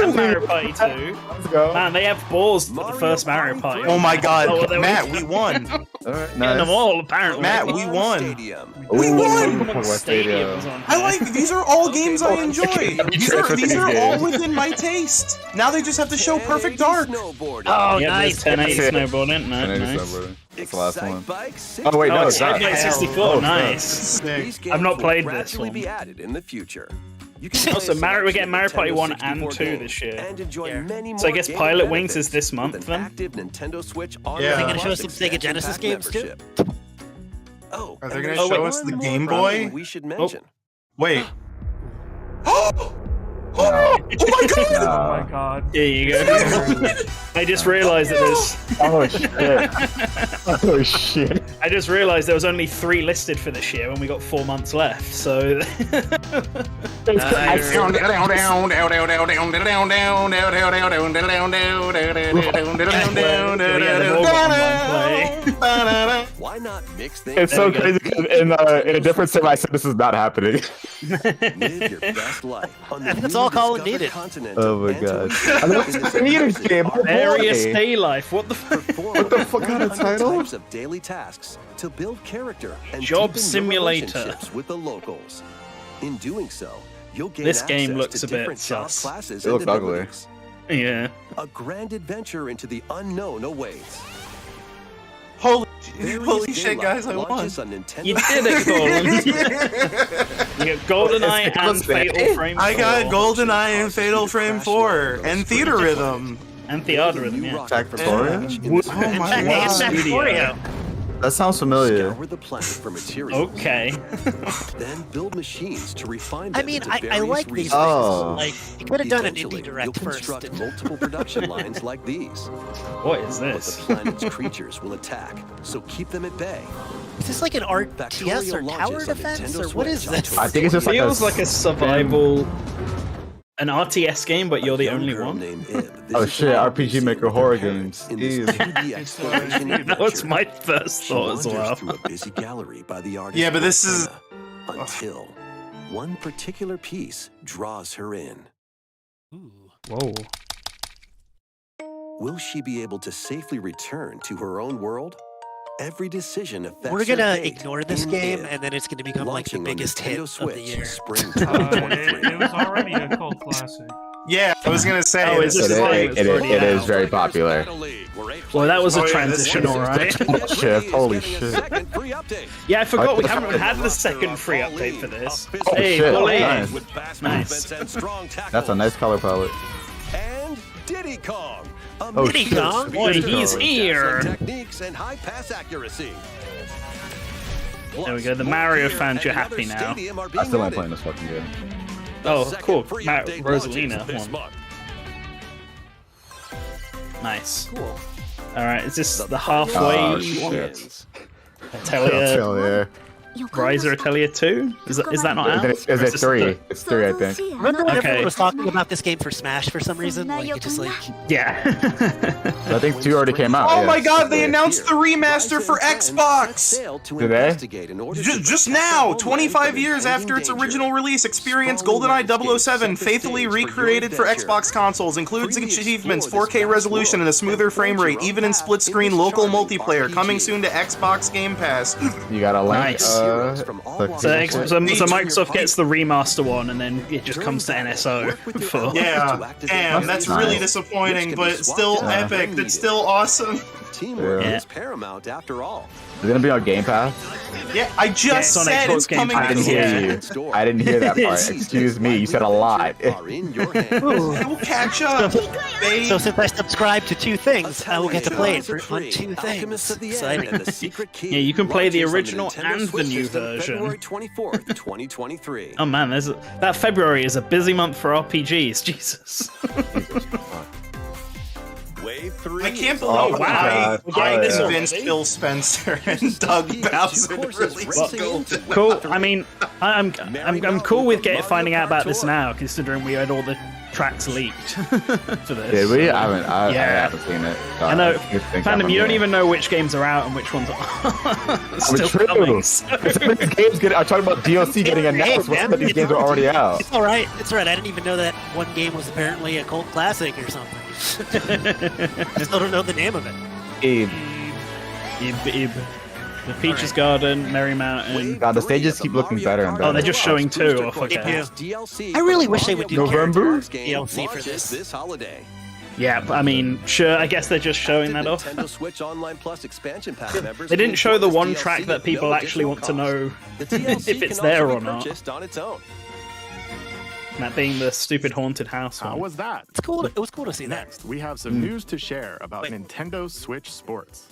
And Mario Party 2. Let's go. Man, they have balls for the first Mario Party. Oh my Oh, god, there Matt, we we go. won. Alright, Getting nice. them all, apparently. Matt, we won. Stadium. We won! Pokemon Stadium was on I there. like these are all games I enjoy. These are Games. all within my taste. Now they just have to show Perfect Dark. Snowboarding. Oh, Yeah, nice. there's 1080 snowboarding. No, And nice. snowboarding. That's the last Excite one. Bike Oh wait, no, Oh, it's not. Excite Bike 64, Oh, nice. Sick. These I've not games will played this gradually one. be added in the future. You can Also, play a Mario, we're selection getting Mario of Party Nintendo 1 and 64 2 games this year. and enjoy Yeah. many So I more guess game Pilot Wings benefits is this with month, an then? active Nintendo Switch online Yeah. Are they gonna show us Plus some Sega expansion Genesis pack games, too? membership. Oh, Are they and gonna there's show one us the more Game property Boy? we should mention. Wait. Oh my god! Oh my god. Here you go. I just realized that there's. Oh shit. Oh shit. I just realized there was only 3 listed for this year when we got 4 months left. So. Why not mix things It's so up? crazy because in a different sim I said this is not happening. Live your best life on the That's new all Colin discovered needed. continent Oh of my god. Antarctica. I know it's a meter game. Oh, Various boy. day life. What the fuck? Perform the fuck kind of 100 title? types of daily tasks to build character and Job deepen your Simulator. relationships with the locals. In doing so, you'll gain This game access looks to a bit different job sus. classes It and looks ugly. abilities. Yeah. A grand adventure into the unknown awaits. Holy Various day shit, life guys, I won. launches on Nintendo You did it, Colin. You got GoldenEye It's and because Fatal Frame 4. I got GoldenEye and Fatal Frame 4 and Theater Rhythm. And Theater Rhythm, yeah. Attack Victoria? Oh my Hey, it's god. Factorio. That sounds familiar. Scour the planet for materials. Okay. Then build machines to refine them I mean, into I various like these things. Oh. Like, you could have done an Eventually, indie direct you'll first. construct and- multiple production lines like these. What is But the this? planet's creatures will attack, so keep them at bay. Is this like an RTS or Factorio tower launches on defense, Nintendo or what is Switch this? I think it's just like Feels a like a survival, an RTS game, but you're the Young only girl one. named Ib Oh visits shit, the RPG city Maker with her horror parents games. in this Ew. 2D exploration That was adventure. my first She thought as wanders well. through a busy gallery by the artist Yeah, but this is- persona until one particular piece draws her in. Whoa. Will she be able to safely return to her own world? Every decision affects We're her gonna fate ignore this in game, Ib. and then it's gonna become like the Launching on biggest hit Nintendo of Switch, the year. Spring It 2023. was already a cult classic. Yeah, I was gonna say. Oh, is this this is like- like. It is very popular. Well, that was a Oh, yeah, transition, this- alright. Shit, holy shit. Yeah, I forgot we Oh, haven't had the second free update for this. Oh, Hey, shit, Pauline. nice. Nice. That's a nice color palette. And Diddy Kong. Oh, Diddy shit. Kong? Boy, Master he's of here. dazzling Techniques and high pass accuracy. There we go, the Mario fans, you're happy now. I still ain't playing this fucking game. Oh, cool. Rosalina one. Nice. Cool. Alright, is this the halfway Oh, one? shit. Atelier, Hell yeah. Riser Atelier 2? Is that not out? Is Or it this 3? It's 3, I think. Remember when Okay. everyone was talking about this game for Smash for some reason? Like, it just like... Yeah. I think 2 already came out. Oh yeah. my god, they announced the remaster for Xbox! Did they? Just now, 25 years after its original release, experience GoldenEye 007 faithfully recreated for Xbox consoles, includes achievements, 4K resolution, and a smoother frame rate, even in split-screen local multiplayer, coming soon to Xbox Game Pass. You got a link. Nice. So Microsoft gets the remaster one, and then it just comes to NSO for. Yeah, damn, that's really disappointing, but still epic. That's still awesome. Teamwork Yeah. is paramount after all. It's gonna be on Game Pass. Yeah, I just on said Xbox it's Game coming. Pass. I didn't hear you. I didn't hear that part. Excuse me. You said a lot. Are in your hands. It'll catch up. babe. So since I subscribe to 2 things, I will get to play it on 2 Alchemists things. of the End Exciting. and the Secret Key. Yeah, you can play the Launches on original Nintendo and the Switch new system version. February 24th, 2023. Oh man, that February is a busy month for RPGs. Jesus. Wave 3. I can't Oh, believe wow. I This convinced already? Phil Spencer and Doug Bowser to release Gold. Cool. I mean, I'm cool with finding out about this now, considering we had all the tracks leaked for this. Did we? I Yeah. haven't seen it. I know, just think Fandom, I'm you don't wrong. even know which games are out and which ones are still true. coming. So. These games get. I'm talking about DLC getting announced when some of these games are already out. It's all right. It's all right. I didn't even know that one game was apparently a cult classic or something. I still don't know the name of it. Abe. Ib. The Peaches Garden, Merry Mountain. God, the stages keep looking better and better. Oh, they're just showing 2. Oh, fuck Yeah. yeah. DLC I really wish they would do November? DLC for launches this. holiday. Yeah, I mean, sure, I guess they're just showing that off. Nintendo Switch Online Plus expansion pack members They didn't can show the enjoy one this track DLC that at people no actually want to additional know cost. The DLC if it's can also there be or not. purchased on its own. That being the stupid haunted house How one. was that? It's cool. It was cool to see that. Next, we have some news to share about Nintendo Switch Sports.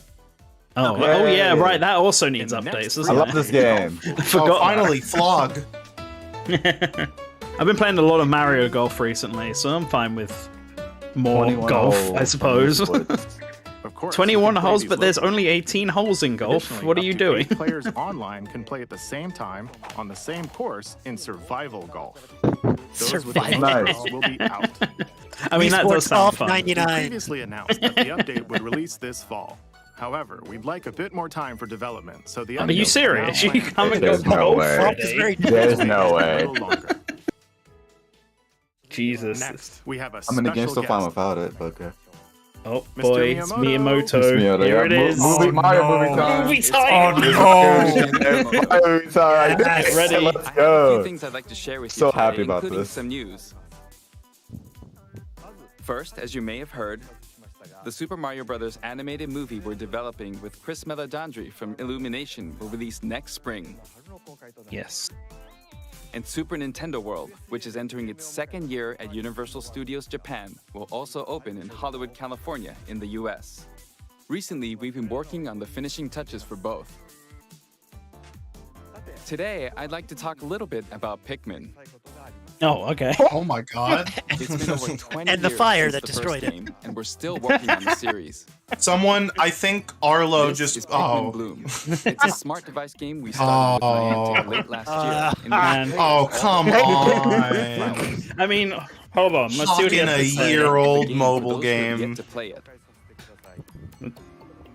Oh, Okay. oh yeah, right. That also needs In the updates. next Doesn't I love it? this game. I forgot. Oh, finally, Flog. I've been playing a lot of Mario Golf recently, so I'm fine with more 21 golf, holes. I suppose. Of course, 21 you can play holes, these but there's locally. only 18 holes in golf. Additionally, What are up you to doing? 8 players online can play at the same time on the same course in survival golf. Those with the Survival. most Nice. points will be out. I mean, that does Esports sound Golf fun. 99. Previously announced that the update would release this fall. However, we'd like a bit more time for development, so the Are you update is serious? now You planned can't for go There's no golf way. Friday? It's very There's no a way. little longer. Jesus. Next, we have a I mean, the game's special still fine guest. without it, but okay. Oh Mr. boy, it's Miyamoto. Miyamoto. Here it is. Movie, Mario no. movie time. Movie Oh time. no! Mario movie time. Yes, ready. Let's I have a go. few things I'd like to share with you So today, happy about including this. some news. First, as you may have heard, the Super Mario Bros. Animated movie we're developing with Chris Meledandri from Illumination will release next spring. Yes. And Super Nintendo World, which is entering its 2nd year at Universal Studios Japan, will also open in Hollywood, California in the US. Recently, we've been working on the finishing touches for both. Today, I'd like to talk a little bit about Pikmin. Oh, okay. Oh my god. It's been over 20 And the years fire since that the destroyed first it. game, and we're still working on the series. Someone, I think Arlo This just. is Pikmin Bloom. It's a smart device game we started with Niantic late last year. in which Man. players Oh, all come play on. flowers. I mean, hold on. Let's see what he Fucking has a to say. year-old The game for mobile those who have game. yet to play it.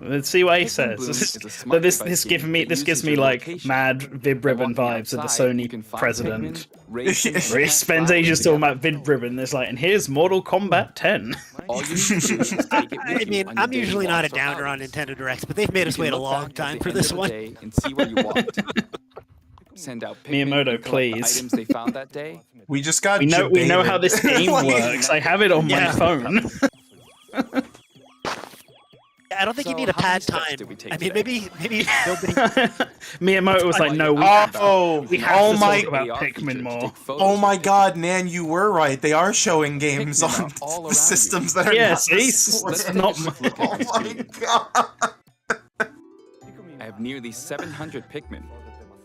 Let's see what he Pikmin says. Bloom This, is a smart this device gives game me that this gives uses me your like location. mad Vib By Ribbon walking vibes of the outside, you Sony can find president. Pikmin, raise them, Where he plant spends flowers ages talking together. about Vid Ribbon. There's like, and here's Mortal Kombat 10. All you need to do is take it with I you mean, on your I'm daily usually not a walks or downer on outings. Nintendo Directs, but they've made us You can wait a look long back at time the for end this of the one. day and see where you walked. Send out Pikmin Miyamoto, and collect the please. items they found that day. We just got. We know how this game Like- works. I have it on my Yeah. phone. I don't think you So need a how many pad steps time. did we take I mean, today? maybe building. Miyamoto was like, no, we have to Oh, we have oh to my, talk about AR feature Pikmin to more. take photos oh with my Pikmin. god, Nan, you were right. They are showing games Pikmin on are all the around systems you. that are Yeah, not see? the It's Switch. not Let's take a quick look Oh at the my screen. god. I have nearly 700 Pikmin.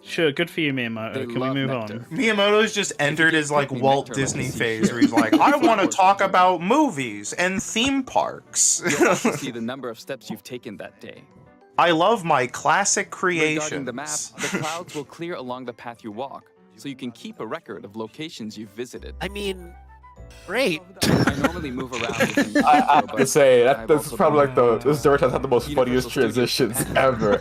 Sure, good for you, Miyamoto. They Can we love move nectar. on? Miyamoto's just entered his like Pikmin Walt nectar like Disney you see phase here. where he's like, I want to Flowers talk will about movies and theme parks. You'll also see the number of steps you've taken that day. I love my classic Regarding the map, creations. the clouds will clear along the path you walk, so you can keep a record of locations you've visited. I mean, great. I normally move around within I have to say I've that this is also probably been like this direct has had the most Universal funniest Studios transitions ever.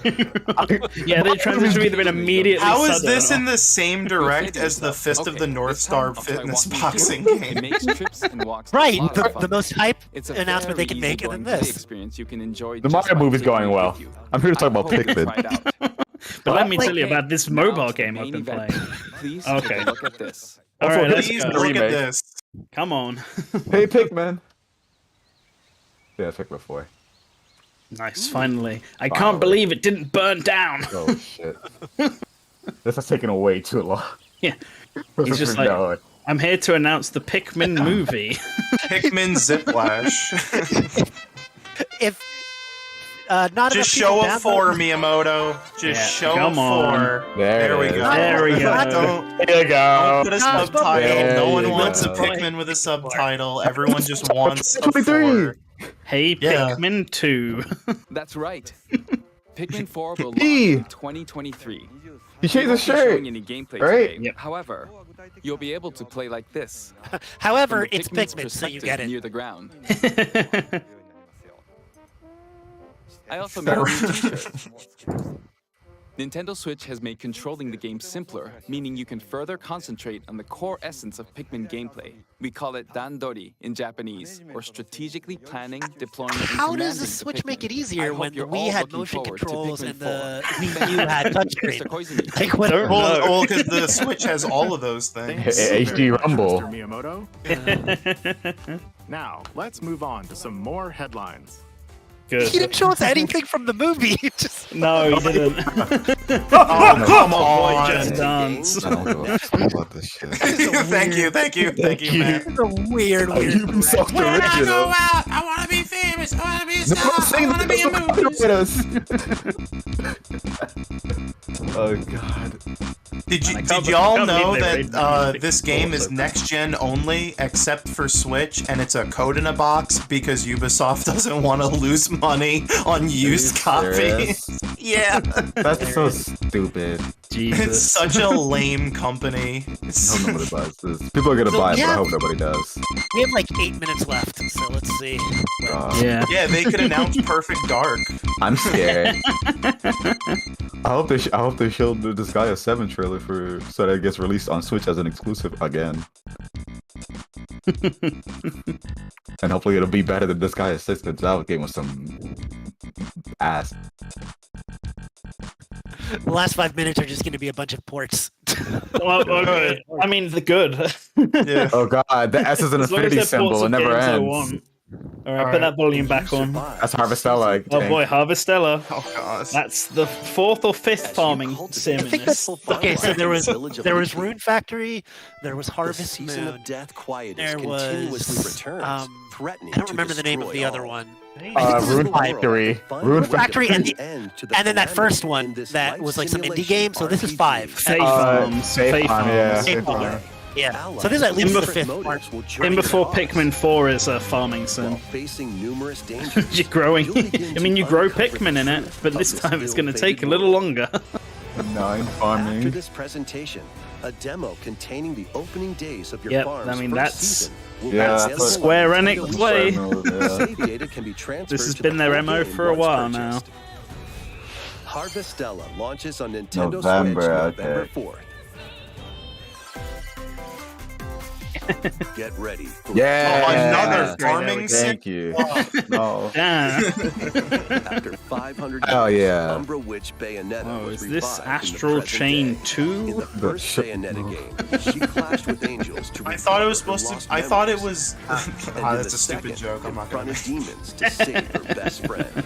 Yeah, the transition either been immediately How is sudden this or- in the same direct as the Fist of the North this Star time I'll try fitness walking you boxing through. game? It makes trips and walks Right, a lot of the fun. most hype It's a announcement they very can make, and then easygoing play this. experience you can enjoy The just Mario by movie's taking going it well. with you. I'm here to talk I about hope you try it Pikmin. out. But let me Like- tell you about this Now mobile to the game I've main been event. playing. Please Okay. take a look at this. All Also, right, let's Please go. look at remake. this. Come on. Hey, Pikmin. Yeah, it's Pikmin 4. Nice, finally. I can't believe it didn't burn down. Oh shit. This is taking way too long. Yeah. He's just like, I'm here to announce the Pikmin movie. Pikmin Ziplash. If not just show a 4, Miyamoto. Just show a 4. There we go. There we go. There you go. Don't put a subtitle. No one wants a Pikmin with a subtitle. Everyone just wants a 4. Hey, Pikmin 2. That's right. Pikmin 4 will launch in 2023. You changed the shirt, any gameplay right? Today. Yep. However, you'll be able to play like this. However, it's Pikmin, so you get it. Near the ground. I also made a new t-shirt. Nintendo Switch has made controlling the game simpler, meaning you can further concentrate on the core essence of Pikmin gameplay. We call it dandori in Japanese, or strategically planning, deploying, and How does the commanding Switch make it I easier hope when the you're Wii all had looking motion forward to controls Pikmin and the 4. Wii U had touchscreen? Mr. Koizumi. Like, what? Well, because the Switch has all of those things. HD Rumble. Mr. Miyamoto. Now, let's move on to some more headlines. Good. He didn't show us anything from the movie. Just... No, he didn't. Oh, come on. Just dance. I don't give a fuck about this shit. Thank you, man. It's a weird. Ubisoft original. I want to be famous. I want to be a star. I want to be a movie. Oh god. Did y'all know that this game is next gen only except for Switch, and it's a code in a box because Ubisoft doesn't want to lose money on used copies? Yeah. That's so stupid. Jesus. It's such a lame company. I hope nobody buys this. People are gonna buy it, but I hope nobody does. We have like 8 minutes left, so let's see. Yeah. Yeah, they could announce Perfect Dark. I'm scared. I hope they showed the Disgaea 7 trailer so that it gets released on Switch as an exclusive again. And hopefully it'll be better than Disgaea 6 because that game was some ass. The last 5 minutes are just going to be a bunch of ports. Well, okay. I mean, the good. Yeah. Oh god, the S is an As long as infinity they're symbol. ports It of never games I ends. want. Alright, put that volume back on. That's Harvestella. Oh boy, Harvestella. Oh god. That's the 4th or 5th farming sim in this. Okay, so there was Rune Factory, there was Harvest season Moon, of death quiet there is continuously was returns, threatening I don't to remember the name of destroy the other all. one. Rune Factory. Rune Factory and and then that first one that was like some indie game. So this is 5. Fae Farms. Fae Farm, yeah. Fae Farm. Yeah. So this is at least the 5th one. In before Pikmin 4 is a farming sim. Facing numerous dangers, You're growing. I mean, you grow Pikmin in it, but this time it's going to take a little longer. 9 After farming. this presentation, a demo containing the opening days of your Yep, farm's I mean, first that's- season will Yeah, be that's available Square on Enix Nintendo play. Switch. Save data can be transferred This has to been the their full MO game for a once while now. purchased. Harvestella launches on Nintendo November, Switch November okay. 4th. Get ready for Yeah. Oh, another farming sim. Thank you. No. Damn. After 500 Oh, years, yeah. Umbra Witch Bayonetta Oh, was is this revived in the Astral present Chain day. 2? In the first Bayonetta game, she clashed with angels to I thought it was recover her supposed to. lost I thought it memories. was. And Ah, in that's the a stupid second, joke. I'm not gonna. confronted demons to save her best friend.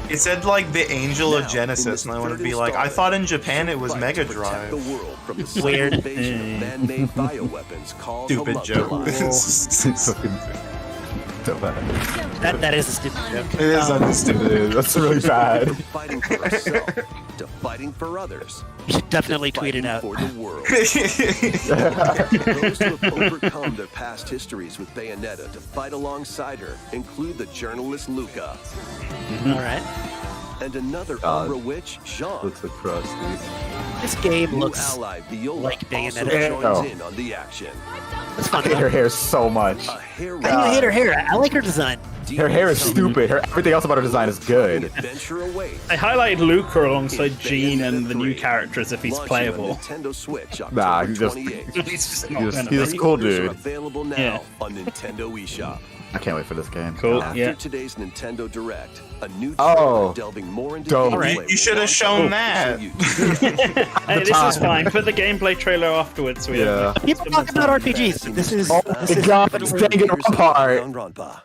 It said like the Angel Now, of Genesis, in this and I want to third be like, I installment, thought in Japan it was fight Mega to protect Drive. the world from the sudden Weird. invasion of man-made bioweapons called Stupid joke. homunculus. That is a stupid joke. It is stupid. That's really bad. From fighting for herself to fighting for others. You should definitely tweet it out. For the world. Those who have overcome their past histories with Bayonetta to fight alongside her include the journalist Luca All right. and another God. Umbra witch, Jean. Looks like crusty. This game New looks ally Viola like also Bayonetta. joins in on the action. it's I fun. hate her hair so much. A hair I don't hate her hair. I like her design. Her hair is stupid. Everything else about her design is good. Adventure awaits. I highlighted Luca alongside Gene and the new characters if he's Launching on playable. Nintendo Switch, Nah, October he just- 28th. He's just He's a cool Pre-orders are dude. available now Yeah. on Nintendo eShop. I can't wait for this game. Cool. After Yeah. today's Nintendo Direct, a new Oh. trailer delving more into Dope. gameplay You should have will shown launch that. on YouTube. Hey, this is fine. Put the gameplay trailer afterwards. We Yeah. have People talk about RPGs. This is. Oh this my is god, definitely- it's Danganronpa part. Danganronpa.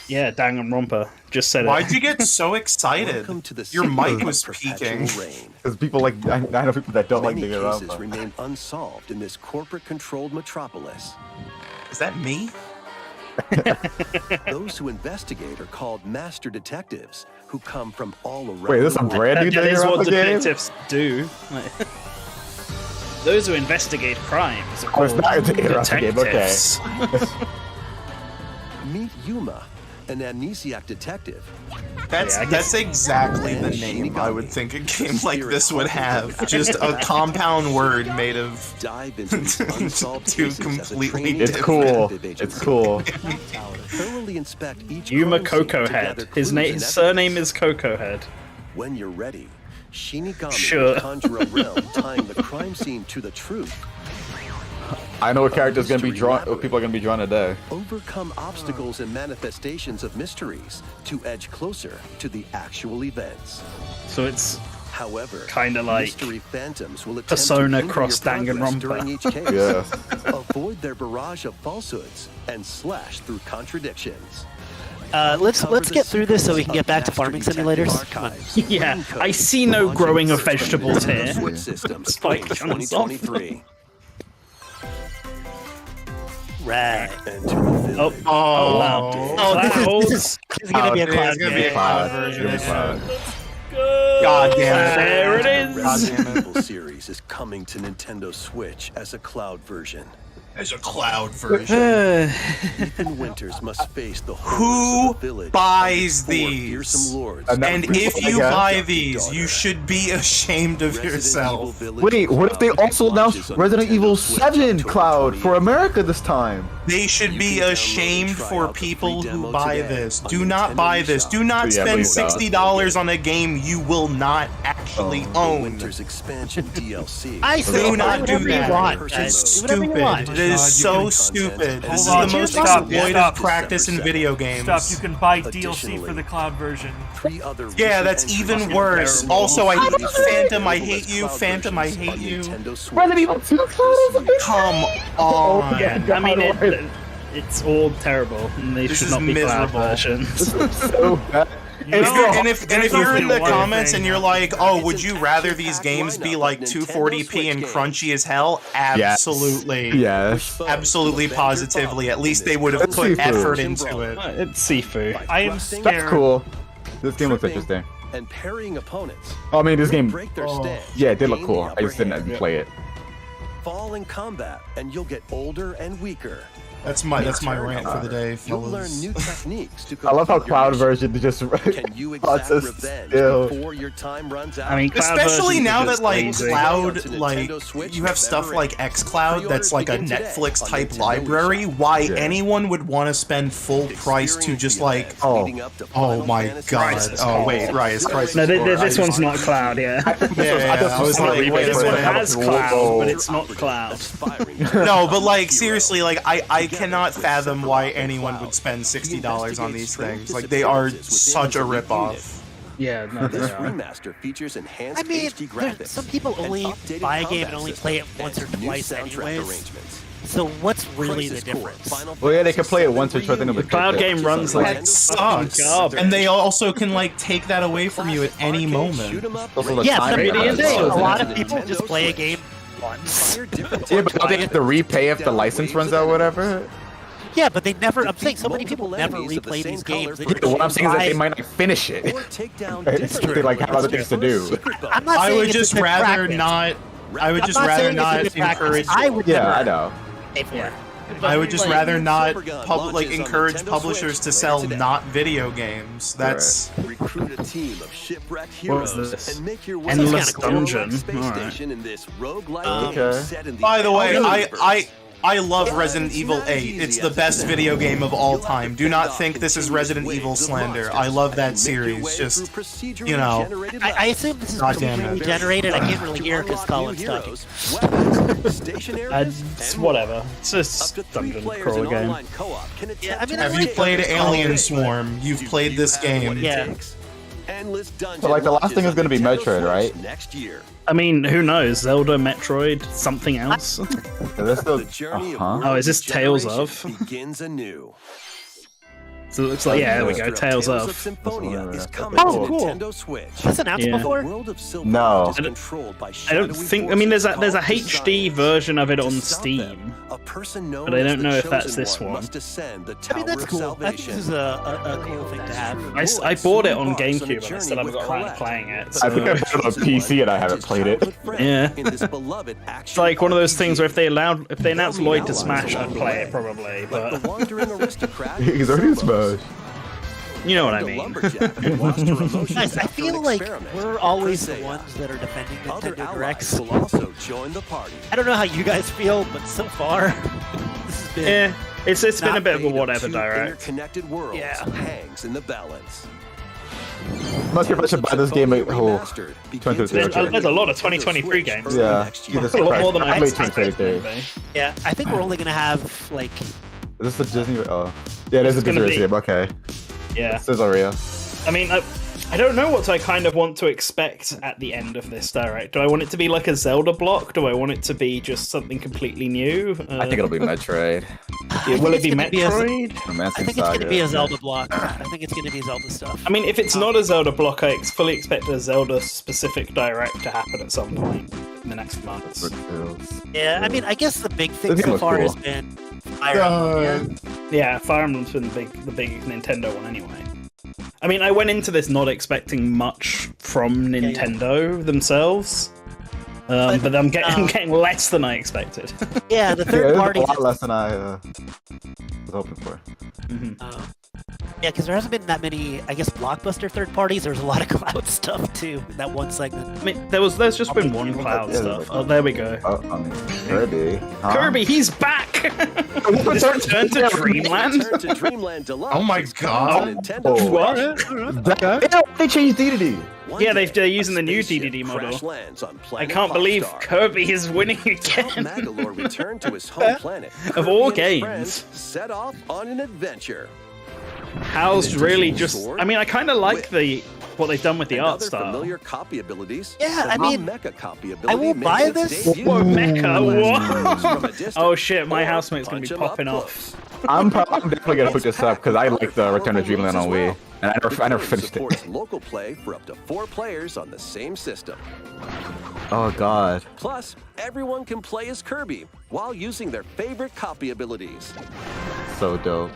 Yeah, Danganronpa. Just said Why'd it. you get so excited? Your mic was peaking. Because people like I know people that don't like Many Danganronpa. cases remain unsolved in this corporate-controlled metropolis. Is that me? Those who investigate are called master detectives, who come from all around. Wait, this is the a world. brand new That is what Danganronpa game? detectives do. Those who investigate crimes are Oh, it's called not a Danganronpa game, okay. detectives. Meet Yuma, an amnesiac detective. That's exactly the name I would think a game like this would have. Just a compound word made of Dive into these unsolved two cases as a completely trainee It's cool. detective It's agency. cool. Thoroughly inspect each Yuma crime scene to Cocoa Head. gather His clues and his surname evidence. is Cocoa Head. When you're ready, Shinigami Sure. will conjure a realm tying the crime scene to the truth. I know what character's gonna be drawn. What people are gonna be drawn today. Overcome obstacles and manifestations of mysteries to edge closer to the actual events. So it's However, kinda like mystery phantoms will attempt Persona to hinder cross your progress Danganronpa. during each case. Yeah. Avoid their barrage of falsehoods and slash through contradictions. Let's get through this so we can get back to farming simulators. Come on. Yeah, I see no growing of vegetables here. Switch systems Spike in 2023. Right. And to the Oh, village. oh wow. This is gonna be a cloud It's gonna be a game. cloud It's version. gonna be fun. God damn it. There it God is. damn it. Evil series is coming to Nintendo Switch as a cloud version. As a cloud version. Ethan Winters must face the Who horrors of the village buys under four these? fearsome lords. And And if I you guess. buy these, you should be ashamed of Resident yourself. Evil Village Wait, what if they Cloud also announced launches on Resident Nintendo Evil Switch 7 October Cloud for 28th. America this time? They should You be can download ashamed and try for out the people free who demo buy today this. on Do not Nintendo buy this. eShop. Do not Yeah, spend please don't. $60 on a game you will not actually The own. Winter's Expansion DLC. I say Do not do whatever you that. want, It's guys. Do whatever you stupid. want. It is God, you so can- stupid. This Hold is on, the most stop, exploitive stop. practice in video games. Stop, you can buy DLC Additionally, for the cloud version. 3 other Yeah, recent that's entries even in worse. Terrible Also, I hate Series Phantom, I available hate as you, cloud Phantom, I versions hate on you. Nintendo Switch. Resident Evil 2 Cloud is a big Come Oh, on. yeah. I mean, it's all terrible, and they This should is not be cloud miserable. versions. so bad. And if you're in the one comments thing. and you're like, oh, would you rather these games be like 240p and crunchy as hell? Absolutely. Yes. Absolutely, positively. At least they would have It's put seafood. effort into it. It's Sifu. I am That's scared. cool. This game looks Tripping interesting. And parrying opponents. Oh, I mean, this game. Break their stance, Yeah, it did look gain cool. the I just upper didn't hand. play it. Fall in combat, and you'll get older and weaker. That's my rant for the day, You'll learn fellas. new techniques to I love how complete your Cloud mission. version just Can you exact process revenge still. before your time runs out? I mean, cloud Especially versions now are that just like lazy. Cloud, like you have stuff like xCloud that's like a Netflix type library. Why Yeah. anyone would want to spend full price to just like, Oh. oh my god, oh wait, Rise Crisis. No, Core. this one's not cloud, yeah. Yeah, I was like, wait a This one minute. has cloud, but it's not cloud. No, but like seriously, like I cannot fathom why anyone would spend $60 on these things. Like they are such a ripoff. Yeah, no, they This are. remaster features enhanced I mean, HD graphics. some people and only updated buy a game combat and only play it system once or and new twice soundtrack anyways. arrangements. So what's really the Crisis Core, difference? Final Well, yeah, they can Fantasy play it VII once or twice. I know, Reunion, but Cloud game runs like That fucking sucks. garbage. And they also can like take that away from you at any Arcade moment. shoot 'em up Also, the Yeah, time some behind Radiant it. Days. a lot of Nintendo people just play a Switch. game once. Fire different Yeah, but don't they twice. have to repay if the license runs out or whatever? Yeah, but they never. I'm saying Defeat so many people multiple never enemies of the replay same these color games. They for just What I'm saying is that they buy- might not finish it. Or take down It's different they like have other things to do. secret bugs. I'm not I saying would it's a just good rather practice. not. I would I'm just not rather saying it's a not good practice. encourage. I would Yeah, never I know. pay for it. I would just rather not Supergun like launches on encourage Nintendo publishers Switch to sell later today. not video games. That's Recruit a team of shipwrecked What was heroes this? and make your way Endless to the Dungeon. space Alright. station in this roguelike Okay. game set in the By the way, Alien universe. I love Yeah, Resident it's Evil not 8. easy It's as the it best sounds. video game of all You'll have time. to Do fend not off think this is continuous Resident Evil waves of slander. monsters I love that and make your series. way Just through procedurally you know. generated I levels. assume this is God damn procedurally it. generated. I can't really hear because Unlock Colin's new talking. heroes, weapons, station areas, It's and more. whatever. It's Up just to 3 dungeon players crawler in game. online co-op can attempt Yeah, I mean, to I Have you like break played the Alien code. Swarm? You've Do played you this have what game. it Yeah. takes? Endless Dungeon So, like, the last launches thing is on gonna be Nintendo Metroid, Switch right? Next year. I mean, who knows? Zelda, Metroid, something else? So that's The the journey of Oh, is this Tales of? regeneration begins anew. So it looks like, yeah, there we go, Tales of. Symphonia is coming Oh, to cool. Nintendo Switch. That's announced Yeah. before? World of Silver No. is controlled by I don't shadowy think. I mean, there's a forces HD called version of it To on stop Steam. them, a person known but I as don't the know if that's Chosen this one. Must ascend the I Tower mean, that's of cool. I think Salvation. this is a cool thing to have. I bought it on GameCube and I still haven't got around to playing it. So. I think I put it on PC and I haven't played it. Yeah. In this beloved It's like one of those things where if they announced Lloyd to allies Smash, along I'd the play way. it probably, Like but the wandering aristocrat. He's already in Smash. you know what I and a mean. lumberjack who lost her emotions Guys, I after feel an like experiment. we're always the Persea. ones that are defending Other Nintendo allies Directs. will also join the party. I don't know how you guys feel, but so far, this has been. Yeah, it's been a Not bit of a Fate whatever two direct. interconnected worlds Yeah. hangs in the balance. I'm not sure if I should buy this game. Remastered begins There's on a lot of Nintendo 2023 Switch games. early Yeah, next year. Jesus A lot Christ. more than I played expected. 2023. Yeah, I think we're only gonna have like. Is this a Disney? Oh, yeah, it is a It's gonna Disney be- game. Okay, Yeah. this is Aria. I mean, I don't know what I kind of want to expect at the end of this direct. Do I want it to be like a Zelda block? Do I want it to be just something completely new? I think it'll be Metroid. Will it be it's gonna be a- Metroid? I Romancing think it's gonna Saga. be a Zelda block. I think it's gonna be Zelda stuff. I mean, if it's not a Zelda block, I fully expect a Zelda-specific direct to happen at some point in the next months. Yeah, I mean, I guess the big thing This game so looks far cool. has been Fire Emblem. Yeah, Fire Emblem's been the big Nintendo one anyway. I mean, I went into this not expecting much from Nintendo themselves, but I'm getting less than I expected. Yeah, the Yeah, third it's party. a lot less than I was hoping for. Yeah, because there hasn't been that many, I guess, blockbuster third parties. There's a lot of cloud stuff too in that one segment. I mean, there's just been one cloud stuff. Oh, there we go. Kirby. Huh? Kirby, he's back! This return to Dreamland? Return to Dreamland Deluxe. Oh my is coming god. to Nintendo What? They changed DDD. Yeah, they're using the new DDD model. Crash lands on I planet can't believe Popstar. Kirby is winning Count again. Magolor returned to his home planet. Of Kirby all and his games. friends set off on an adventure. How's really just? Sword, I mean, I kind of like what they've done with the and art other style. familiar copy abilities. Yeah, I the mean, mecha copy ability I will makes buy its this. debut. Whoa, mecha! From a What? distance, Oh shit! My or housemate's gonna be punch 'em up popping close. off. I'm definitely gonna pick this up because I like the Return to Dreamland on Wii, and I never finished it. Supports local play for up to 4 players on the same system. Oh god. Plus, everyone can play as Kirby while using their favorite copy abilities. So dope.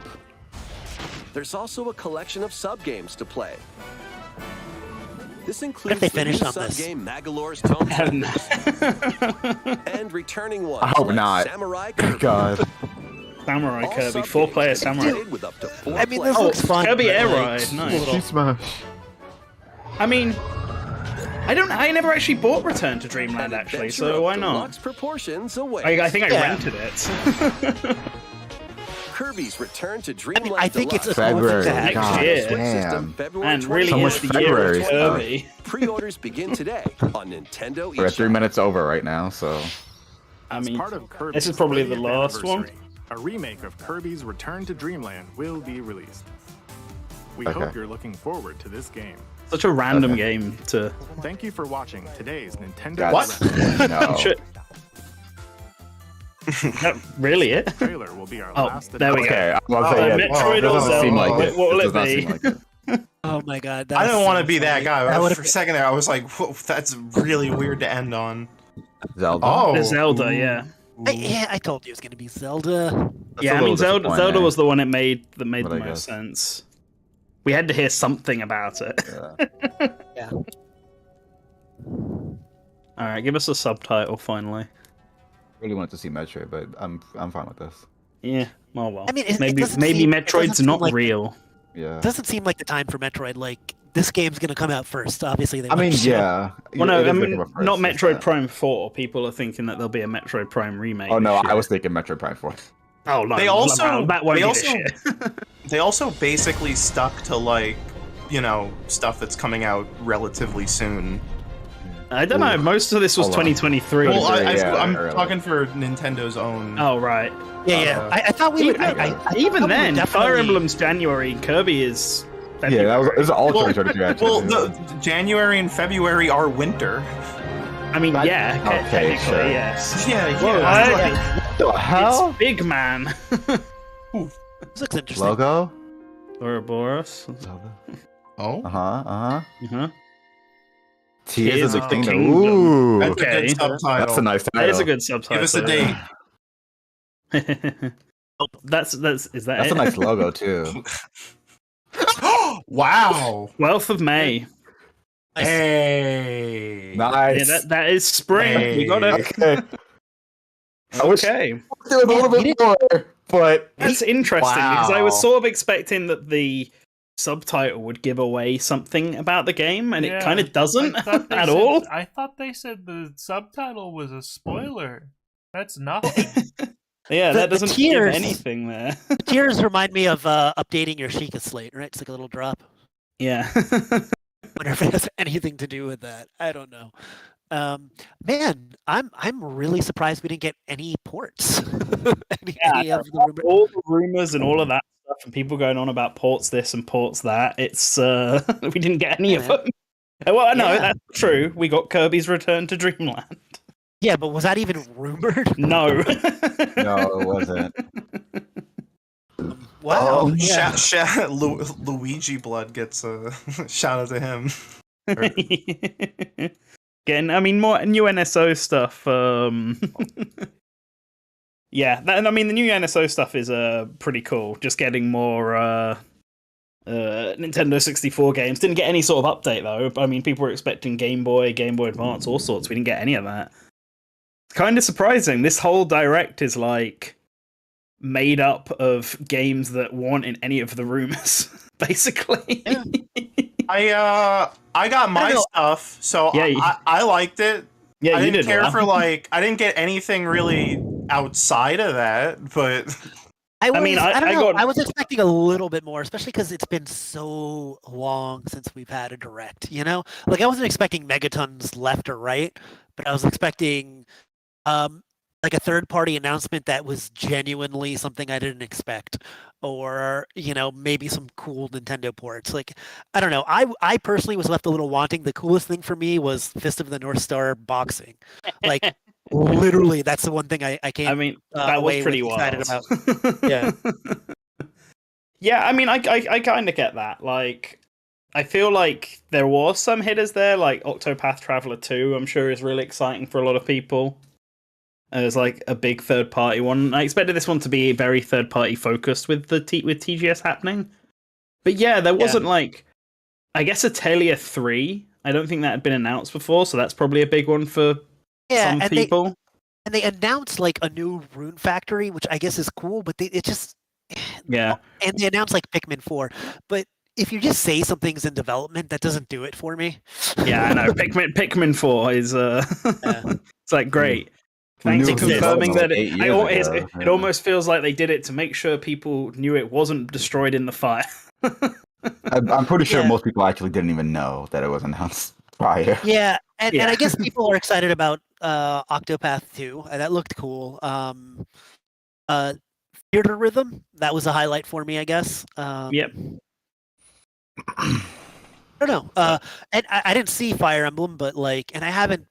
There's also a collection of sub-games to play. This includes they the finished new on this? sub-game Magolor's Tome Treasures, and returning one I hope like not. Samurai Kirby. God. Samurai All Kirby, sub-games 4-player can be samurai. played with up to 4 I mean, this players. looks fun. Kirby but, Air like, Ride, it's a nice. She smash. I mean, I never actually bought Return to Dreamland An actually, adventure so of why not? deluxe proportions awaits. I think I Yeah. rented it. Kirby's Return to I Dreamland mean, I think it's a Deluxe. cool thing February. to have. Next God year. damn. February And really So 20th. is much the year of February stuff. Kirby. Pre-orders begin today on Nintendo We're at 3 eShop. minutes over right now, so. I As mean, part of Kirby's this is probably the 30th last one. anniversary, A remake of Kirby's Return to Dreamland will be released. We Okay. hope you're looking forward to this game. such a random game to. Thank you for watching today's Nintendo That's- Direct. No. Shit. Is that really it? Trailer will be our Oh, last. there we go. Okay, I'm about to say, yeah, Metroid it or doesn't seem Zelda? like it. What will It it does not be? seem like it. Oh my god. I don't want to be that funny. guy. That For would've a second there, I was like, whoa, that's really weird to end on. Zelda. Oh, The Zelda, yeah. I told you it was gonna be Zelda. That's Yeah, a I mean little Zelda disappointing. was the one that made the But I most guess. sense. We had to hear something about it. Yeah. Yeah. All right, give us a subtitle finally. Really wanted to see Metroid, but I'm fine with this. Yeah, well. I mean, it maybe doesn't seem- it Metroid's doesn't seem not like- real. Yeah. It doesn't seem like the time for Metroid. Like this game's gonna come out first. Obviously, they. I mean, want to- yeah. Well, no, It I is mean, like a first, not it's Metroid that. Prime 4. People are thinking that there'll be a Metroid Prime remake. Oh no, this I year. was thinking Metroid Prime 4. Oh no, They also that won't they be also this year. they also basically stuck to like, you know, stuff that's coming out relatively soon. I don't know. Most of this was Hold on. 2023. Well, Yeah, I'm early. talking for Nintendo's own. Oh right. Yeah. I thought we would. Even, I thought even we then, would Fire definitely- Emblem's January. Kirby is. Yeah, that was, it was all Well, 2023 actually. Well, the January and February are winter. I mean, yeah, Okay, technically, sure. yes. Yeah, Whoa, yeah. What the hell? It's Big Man. This looks interesting. Logo? Ouroboros. Oh. Tears of the Kingdom. Kingdom. Ooh. That's a Okay. good subtitle. That's a nice title. That is a good subtitle. Give us a date. That's is that That's it? a nice logo too. Wow. 12th of May. Hey. Nice. Yeah, that is spring. We got it. Okay. I wish Okay. there was a little bit more, but That's interesting because I was Wow. sort of expecting that the subtitle would give away something about the game, and it kind of doesn't at all. I thought they said the subtitle was a spoiler. That's nothing. Yeah, The- that the doesn't give tears- anything there. The tears remind me of updating your Sheikah slate, right? It's like a little drop. Yeah. Wonder if it has anything to do with that. I don't know. Man, I'm really surprised we didn't get any ports. Any of the rumor- all the rumors and all of that stuff, and people going on about ports this and ports that. It's we didn't get any of them. Well, no, Yeah. that's true. We got Kirby's Return to Dreamland. Yeah, but was that even rumored? No. no, it wasn't. Wow. Oh, yeah. Luigi Blood gets a shout out to him. Again, I mean, more new NSO stuff. Yeah, and I mean, the new NSO stuff is pretty cool. Just getting more Nintendo 64 games. Didn't get any sort of update though. I mean, people were expecting Game Boy Advance, all sorts. We didn't get any of that. It's kind of surprising. This whole direct is like made up of games that weren't in any of the rumors, basically. I got my stuff, so Yeah, I liked it. Yeah, I you didn't did care well. for I didn't get anything really outside of that, but I don't know. got- I was expecting a little bit more, especially because it's been so long since we've had a direct. You know, like I wasn't expecting megatons left or right, but I was expecting like a third-party announcement that was genuinely something I didn't expect, or maybe some cool Nintendo ports. Like I don't know. I personally was left a little wanting. The coolest thing for me was Fist of the North Star boxing. Like literally, that's the one thing I came. I mean, that was away pretty with wild. excited about. Yeah. Yeah, I mean, I kind of get that. Like, I feel like there was some hitters there, like Octopath Traveler 2, I'm sure is really exciting for a lot of people. As like a big third-party one. I expected this one to be very third-party focused with with TGS happening. But yeah, there wasn't like, I guess Atelier 3. I don't think that had been announced before, so that's probably a big one for some and people. They announced like a new Rune Factory, which I guess is cool, but it just Yeah. And they announced like Pikmin 4, but if you just say something's in development, that doesn't do it for me. Yeah, I know. Pikmin 4 is it's like great. Thanks for confirming that it almost feels like they did it to make sure people knew it wasn't destroyed in the fire. I'm pretty sure most people actually didn't even know that it was announced prior. Yeah, and I guess people are excited about Octopath 2. That looked cool. Theater Rhythm, that was a highlight for me, I guess. Yep. I don't know. And I didn't see Fire Emblem, but and I haven't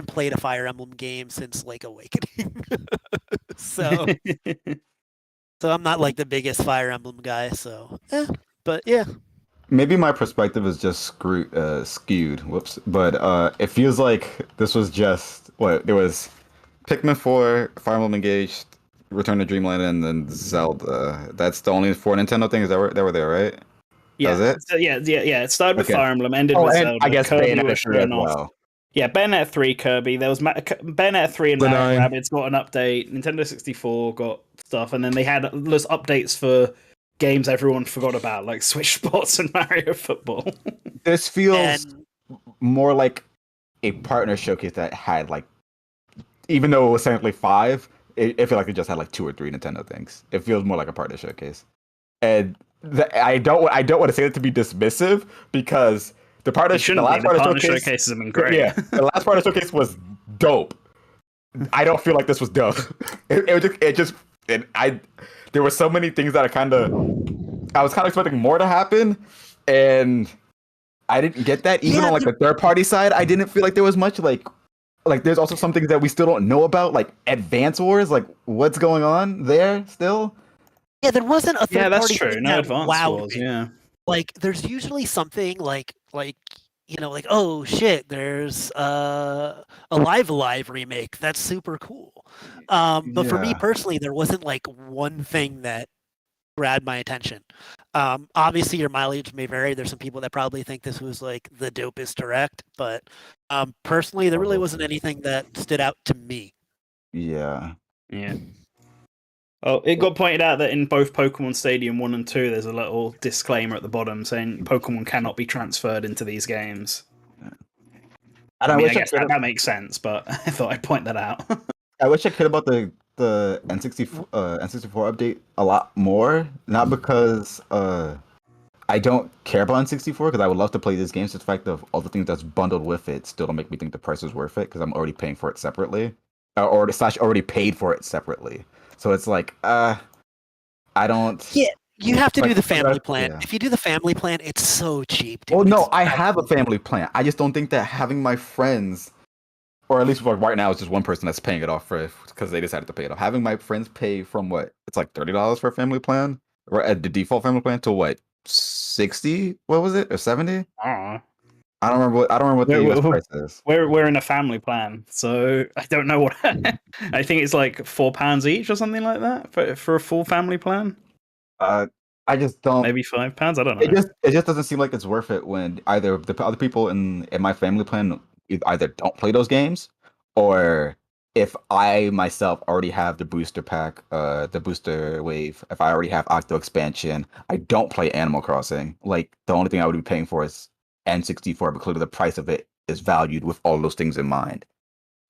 played a Fire Emblem game since Awakening. so I'm not like the biggest Fire Emblem guy, so but yeah. Maybe my perspective is just skewed. Whoops. But it feels like this was just there was Pikmin 4, Fire Emblem Engaged, Return to Dreamland, and then Zelda. That's the only 4 Nintendo things that were there, right? Yeah, that was it? Yeah. It started with Fire Emblem, ended with Zelda. I guess Kirby Bayonetta was 3 as showing off. well. Yeah, Bayonetta 3 Kirby. There was Bayonetta 3 and Mario Rabbids got an update. Nintendo 64 got stuff, and then they had those updates for games everyone forgot about, like Switch Sports and Mario Football. This feels more like a partner showcase that had even though it was technically 5, it felt like it just had 2 or 3 Nintendo things. It feels more like a partner showcase, and I don't want to say it to be dismissive because the partner showcase has been great. Yeah, the last partner showcase was dope. I don't feel like this was dope. There were so many things that I was kind of expecting more to happen, and I didn't get that. Even on the third party side, I didn't feel like there was much like there's also some things that we still don't know about, like Advance Wars, what's going on there still. Yeah, there wasn't a third Yeah, that's party true. thing No that advance wowed was, me. yeah. Like, there's usually something like like, oh shit, there's a Live Alive remake. That's super cool. But for me Yeah. personally, there wasn't like one thing that grabbed my attention. Obviously, your mileage may vary. There's some people that probably think this was like the dopest direct, but personally, there really wasn't anything that stood out to me. Yeah. Yeah. Oh, it got pointed out that in both Pokemon Stadium 1 and 2, there's a little disclaimer at the bottom saying Pokemon cannot be transferred into these games. And I mean, I wish guess that makes sense, but I thought I'd point that out. I wish I could about the N64 update a lot more. Not because I don't care about N64, because I would love to play these games. Just the fact of all the things that's bundled with it still don't make me think the price is worth it, because I'm already paying for it separately, or / already paid for it separately. So it's like, I don't. Yeah, you have to do the family plan. Yeah. If you do the family plan, it's so cheap. Dude. Well, no, I have a family plan. I just don't think that having my friends, or at least like right now, it's just one person that's paying it off because they decided to pay it off. Having my friends pay from what? It's like $30 for a family plan, or at the default family plan, to what? 60? What was it? Or 70? I don't remember what the US price is. We're in a family plan, so I don't know what. I think it's like £4 each or something like that for a full family plan. I just don't. Maybe £5. I don't know. It just doesn't seem like it's worth it when either the other people in my family plan either don't play those games, or if I myself already have the booster pack, the booster wave. If I already have Octo expansion, I don't play Animal Crossing. Like, the only thing I would be paying for is N64, but clearly the price of it is valued with all those things in mind.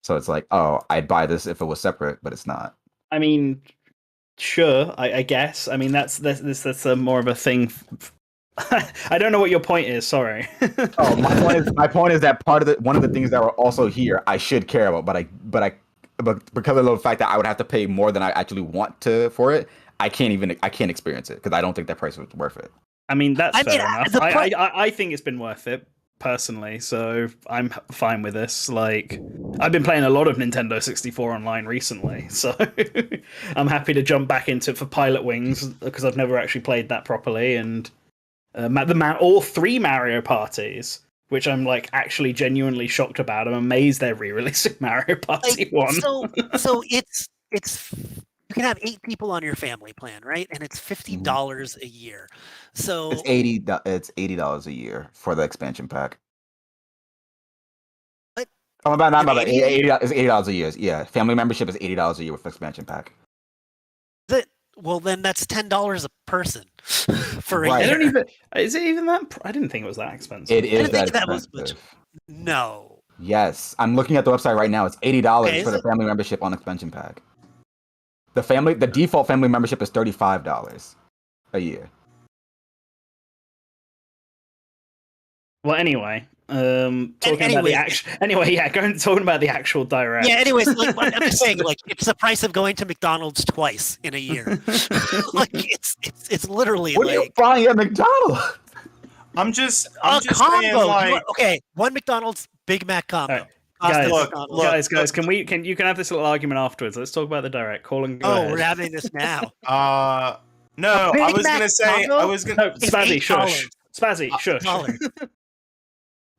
So it's like, oh, I'd buy this if it was separate, but it's not. I mean, sure, I guess. I mean, that's more of a thing. I don't know what your point is. Sorry. Oh, my point is that one of the things that were also here I should care about, but because of the fact that I would have to pay more than I actually want to for it, I can't experience it because I don't think that price was worth it. I mean, that's fair enough. I think it's been worth it personally, so I'm fine with this. Like, I've been playing a lot of Nintendo 64 online recently, so I'm happy to jump back into it for Pilot Wings because I've never actually played that properly, and all 3 Mario parties, which I'm like actually genuinely shocked about. I'm amazed they're re-releasing Mario Party 1. So it's you can have 8 people on your family plan, right? And it's $50 a year. So it's $80 a year for the expansion pack. What? Oh, not about that. It's $80 a year. Yeah, family membership is $80 a year with the expansion pack. Well, then that's $10 a person for a Right. year. Is it even that? I didn't think it was that expensive. It is that that was expensive. No. Yes, I'm looking at the website right now. It's $80 for the family membership on expansion pack. The default family membership is $35 a year. Well, anyway, talking about the actual direct. Yeah. Anyways, like, I'm just saying, like, it's the price of going to McDonald's twice in a year. Like, it's literally. What are you buying at McDonald's? I'm just combo. saying, like, Okay, one McDonald's Big Mac combo. Right. Guys, can you can have this little argument afterwards. Let's talk about the direct. Go ahead. We're having this now. No, I was gonna say, Spazzy, shush. Spazzy, shush.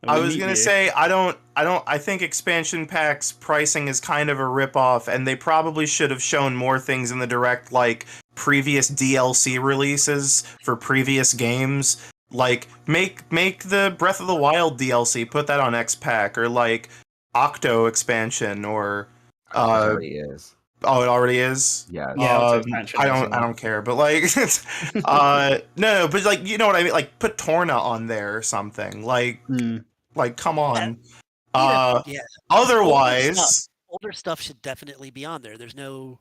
I was gonna say, I think expansion packs pricing is kind of a ripoff, and they probably should have shown more things in the direct, like previous DLC releases for previous games. Like, make the Breath of the Wild DLC, put that on X-Pack, or like Octo expansion, or it already is. Oh, it already is? Yeah. I don't care, but like no, but like, you know what I mean? Like, put Torna on there or something. Like come on. Otherwise, older stuff should definitely be on there. There's no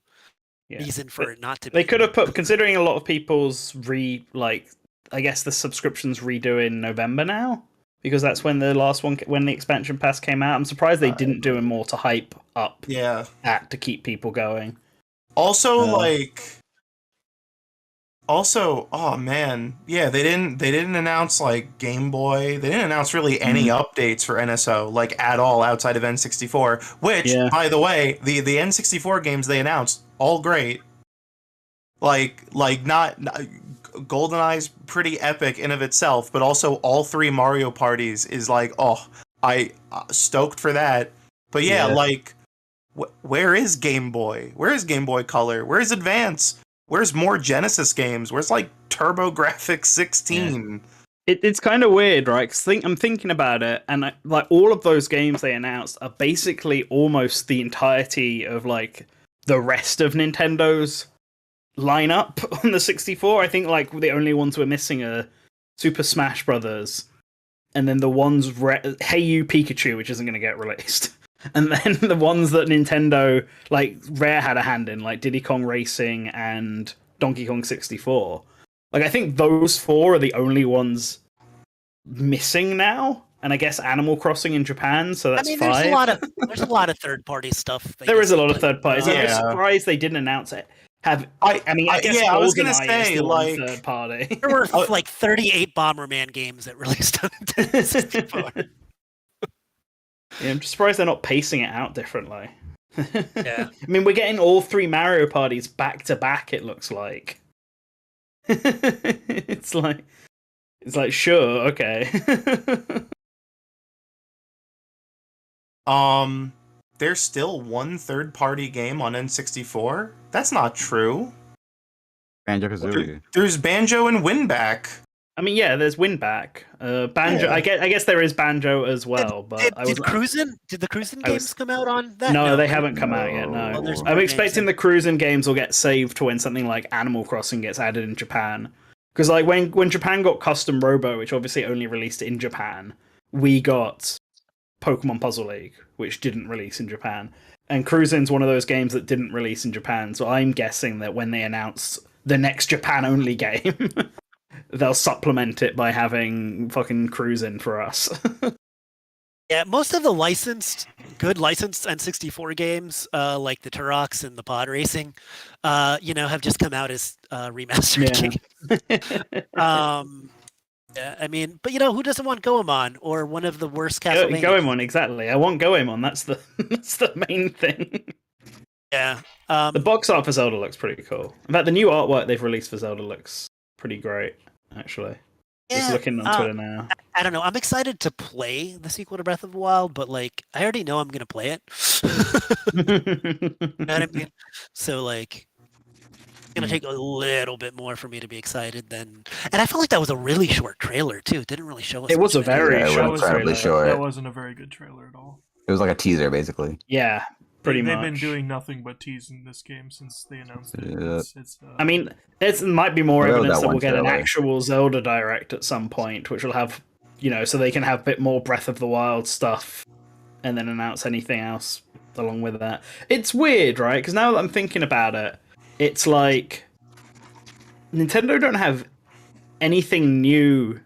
reason for it not to be. They could have put, considering a lot of people's I guess the subscriptions redo in November now, because that's when the last one, when the expansion pass came out. I'm surprised they didn't do more to hype up that to keep people going. Also, oh man, yeah, they didn't announce like Game Boy. They didn't announce really any updates for NSO, like, at all outside of N64. Which, by the way, the N64 games they announced, all great. not GoldenEye's pretty epic in of itself, but also all 3 Mario parties is like, oh, I stoked for that. But yeah. like, where is Game Boy? Where is Game Boy Color? Where is Advance? Where's more Genesis games? Where's like TurboGrafx 16? It's kind of weird, right? Because I'm thinking about it, and like all of those games they announced are basically almost the entirety of like the rest of Nintendo's lineup on the 64. I think like the only ones we're missing are Super Smash Brothers, and then the ones Hey You Pikachu, which isn't going to get released, and then the ones that Nintendo like Rare had a hand in, like Diddy Kong Racing and Donkey Kong 64. Like I think those 4 are the only ones missing now, and I guess Animal Crossing in Japan. So that's 5. There's a lot of third-party stuff. There is a lot of third parties. I'm surprised they didn't announce it. I guess I was gonna GoldenEye say is the like third party. There were like 38 Bomberman games that released on Nintendo 64. Yeah, I'm just surprised they're not pacing it out differently. Yeah, I mean, we're getting all 3 Mario parties back to back. It looks like. It's like sure, okay. There's still 1 third-party game on N64? That's not true. Banjo-Kazooie. There's Banjo and Winback. I mean, yeah, there's Winback. Banjo. Yeah. I guess there is Banjo as well. But did the Cruisin' games come out on that? No, they haven't come out yet. No, I'm expecting the Cruisin' games will get saved to when something like Animal Crossing gets added in Japan. Because like when Japan got Custom Robo, which obviously only released in Japan, we got Pokemon Puzzle League, which didn't release in Japan. And Cruisin's one of those games that didn't release in Japan. So I'm guessing that when they announce the next Japan-only game, they'll supplement it by having fucking Cruisin' for us. Yeah, most of the good licensed N64 games, like the Turok and the Pod Racing, have just come out as remastered games. Yeah, I mean, but who doesn't want Goemon or one of the worst Castlevania? Goemon, exactly. I want Goemon. That's the main thing. Yeah. The box art for Zelda looks pretty cool. In fact, the new artwork they've released for Zelda looks pretty great, actually. Just looking on Twitter now. I don't know. I'm excited to play the sequel to Breath of the Wild, but like I already know I'm gonna play it. You know what I mean? So like, it's gonna take a little bit more for me to be excited than. And I felt like that was a really short trailer too. It didn't really show us. It was a very short trailer. That wasn't a very good trailer at all. It was like a teaser, basically. Yeah. Pretty much. They've been doing nothing but teasing this game since they announced it. Yeah. I mean, it might be more evidence that we'll get an actual Zelda Direct at some point, which will have, so they can have a bit more Breath of the Wild stuff and then announce anything else along with that. It's weird, right? Because now that I'm thinking about it, it's like Nintendo don't have anything new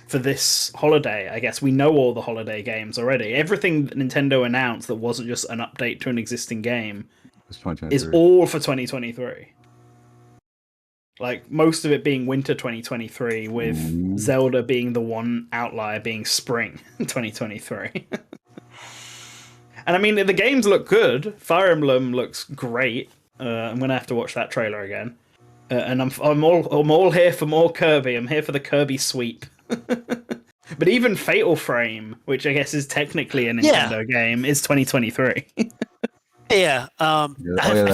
for this holiday. I guess we know all the holiday games already. Everything that Nintendo announced that wasn't just an update to an existing game is all for 2023. Like most of it being winter 2023, with Zelda being the one outlier being spring 2023. And I mean, the games look good. Fire Emblem looks great. I'm gonna have to watch that trailer again. And I'm all here for more Kirby. I'm here for the Kirby sweep. But even Fatal Frame, which I guess is technically a Nintendo game, is 2023. Yeah. I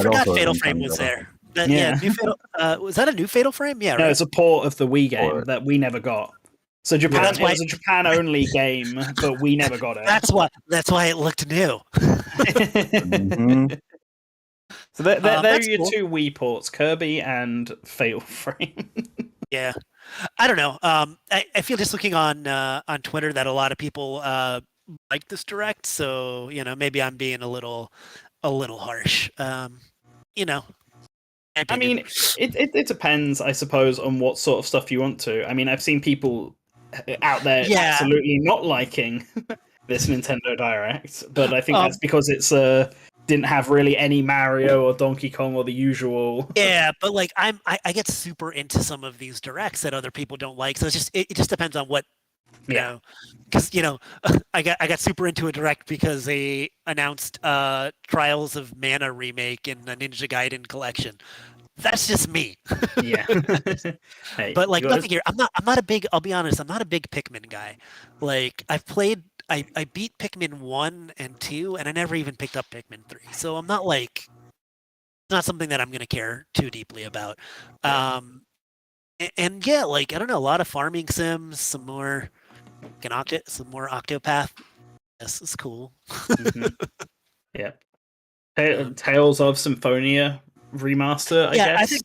forgot Fatal Frame was there. New Fatal, was that a new Fatal Frame? Yeah. No, right? it's a port of the Wii game that we never got. So Japan, it was a Japan-only game, but we never got it. That's why it looked new. So they're your cool. 2 Wii ports, Kirby and Fatal Frame. Yeah. I don't know. I feel just looking on Twitter that a lot of people like this Direct, so maybe I'm being a little harsh. I mean, it depends, I suppose, on what sort of stuff you want to. I mean, I've seen people out there absolutely not liking this Nintendo Direct, but I think that's because it's didn't have really any Mario or Donkey Kong or the usual. Yeah, but like I get super into some of these Directs that other people don't like. So it just depends on what you know. Because I got super into a Direct because they announced Trials of Mana remake in the Ninja Gaiden collection. That's just me. Yeah. Hey, But like you gotta- nothing here. I'm not a big. I'll be honest. I'm not a big Pikmin guy. Like I've played. I beat Pikmin 1 and 2, and I never even picked up Pikmin 3. So I'm not like. It's not something that I'm gonna care too deeply about. And yeah, like I don't know, a lot of farming sims, some more some more Octopath. This is cool. Yeah. Tales of Symphonia remaster, I guess.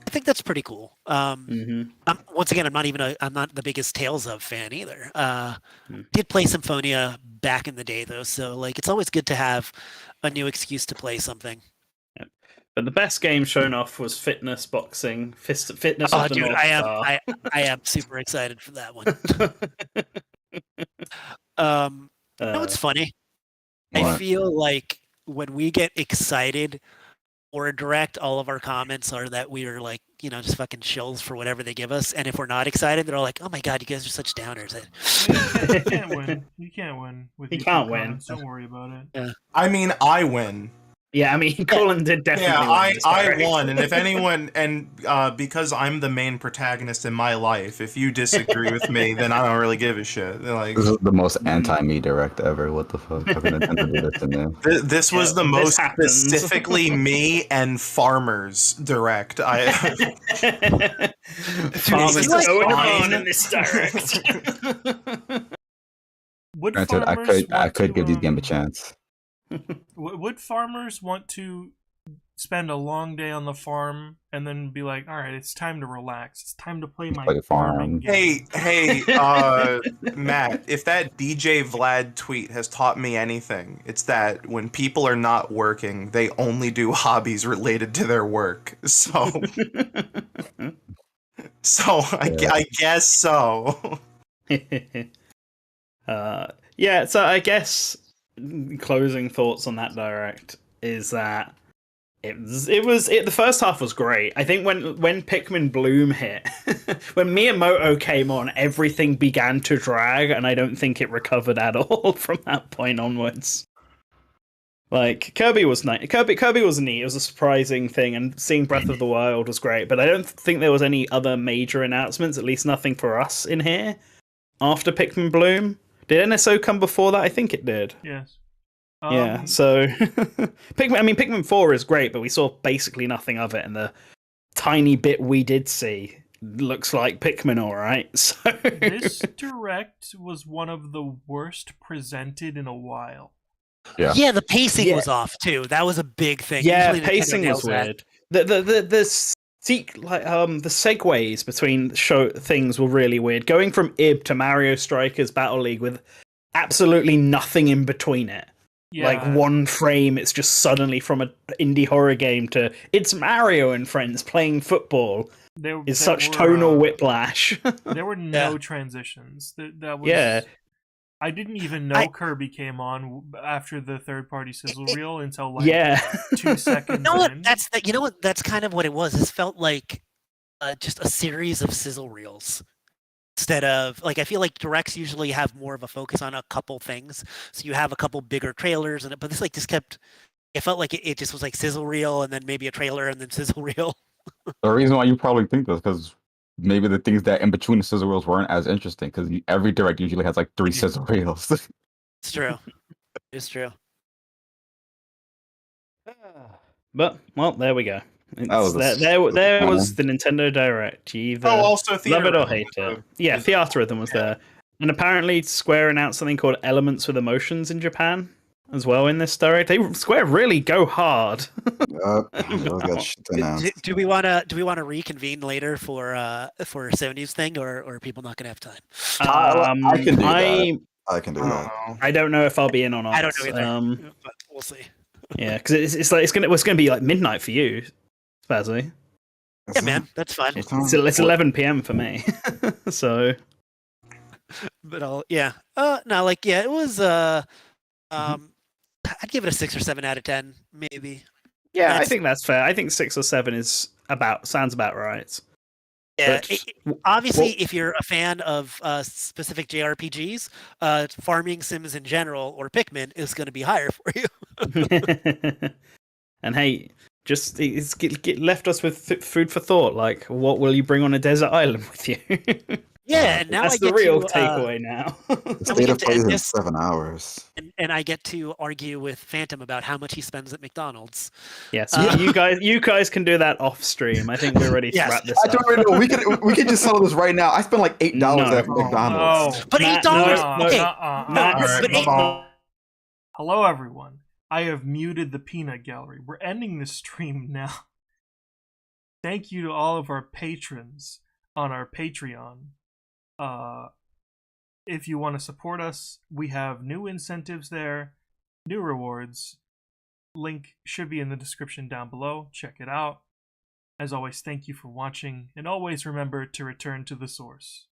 I think that's pretty cool. Once again, I'm not the biggest Tales of fan either. Did play Symphonia back in the day though, so like it's always good to have a new excuse to play something. But the best game shown off was Fitness Boxing. Fitness of the dude, North Star. I am super excited for that one. You know what's funny? What? I feel like when we get excited or a direct, all of our comments are that we are like, just fucking shills for whatever they give us. And if we're not excited, they're all like, oh my god, you guys are such downers. You can't win. You can't win. You can't win. Comments. Don't worry about it. Yeah. I mean, I win. Yeah, I mean, Colin did definitely win. I won, and if anyone, because I'm the main protagonist in my life, if you disagree with me, then I don't really give a shit. Like, this is the most anti-me direct ever. What the fuck? How can Nintendo do this to me? This was the most specifically me and farmers direct. Farmers going on in this direct. Granted, I could give these games a chance. Would farmers want to spend a long day on the farm and then be like, all right, it's time to relax. It's time to play my farming game. Hey, Matt, if that DJ Vlad tweet has taught me anything, it's that when people are not working, they only do hobbies related to their work. So, I guess so. Yeah, so I guess closing thoughts on that direct is that the first half was great. I think when Pikmin Bloom hit, when Miyamoto came on, everything began to drag, and I don't think it recovered at all from that point onwards. Like Kirby was nice. Kirby was neat. It was a surprising thing, and seeing Breath of the Wild was great. But I don't think there was any other major announcements. At least nothing for us in here after Pikmin Bloom. Did NSO come before that? I think it did. Yes. Yeah, so Pikmin 4 is great, but we saw basically nothing of it, and the tiny bit we did see looks like Pikmin, all right. So this direct was one of the worst presented in a while. Yeah, the pacing was off too. That was a big thing. Yeah, Usually pacing was weird. The segues between things were really weird. Going from Ib to Mario Strikers Battle League with absolutely nothing in between it. Yeah. Like one frame, it's just suddenly from an indie horror game to it's Mario and friends playing football. Is such tonal whiplash. There were no transitions. That was, I didn't even know Kirby came on after the third-party sizzle reel until 2 seconds. You know what? That's kind of what it was. This felt like just a series of sizzle reels. Instead of, like, I feel like directs usually have more of a focus on a couple things. So you have a couple bigger trailers, but this just kept, it felt like it just was like sizzle reel and then maybe a trailer and then sizzle reel. The reason why you probably think this is because maybe the things that in between the sizzle reels weren't as interesting because every direct usually has like 3 sizzle reels. It's true. It's true. But, well, there we go. There was the Nintendo Direct. You either also love it or hate it. Yeah, Theatrhythm was there. And apparently Square announced something called Elements with Emotions in Japan as well in this Direct. Square really go hard. Do we want to reconvene later for Sony's thing, or are people not going to have time? I can do that. I can do that. I don't know if I'll be in or not. I don't know either, but we'll see. Yeah, because it's gonna be like midnight for you, Spazzy. Yeah, man, that's fine. It's 11 p.m. for me, so. But it was. I'd give it a 6 or 7 out of 10, maybe. Yeah, I think that's fair. I think 6 or 7 sounds about right. Yeah, obviously, if you're a fan of specific JRPGs, farming sims in general or Pikmin is going to be higher for you. And hey, just left us with food for thought. Like, what will you bring on a desert island with you? Yeah, and now that's I get the real to, takeaway now. The state of play is in 7 hours. And I get to argue with Phantom about how much he spends at McDonald's. Yes, you guys can do that off stream. I think we're ready to wrap this up. I don't really know. We could just settle this right now. I spent like $8 at McDonald's. But $8? Okay. But $8. Hello, everyone. I have muted the peanut gallery. We're ending this stream now. Thank you to all of our patrons on our Patreon. If you want to support us, we have new incentives there, new rewards. Link should be in the description down below. Check it out. As always, thank you for watching, and always remember to return to the source.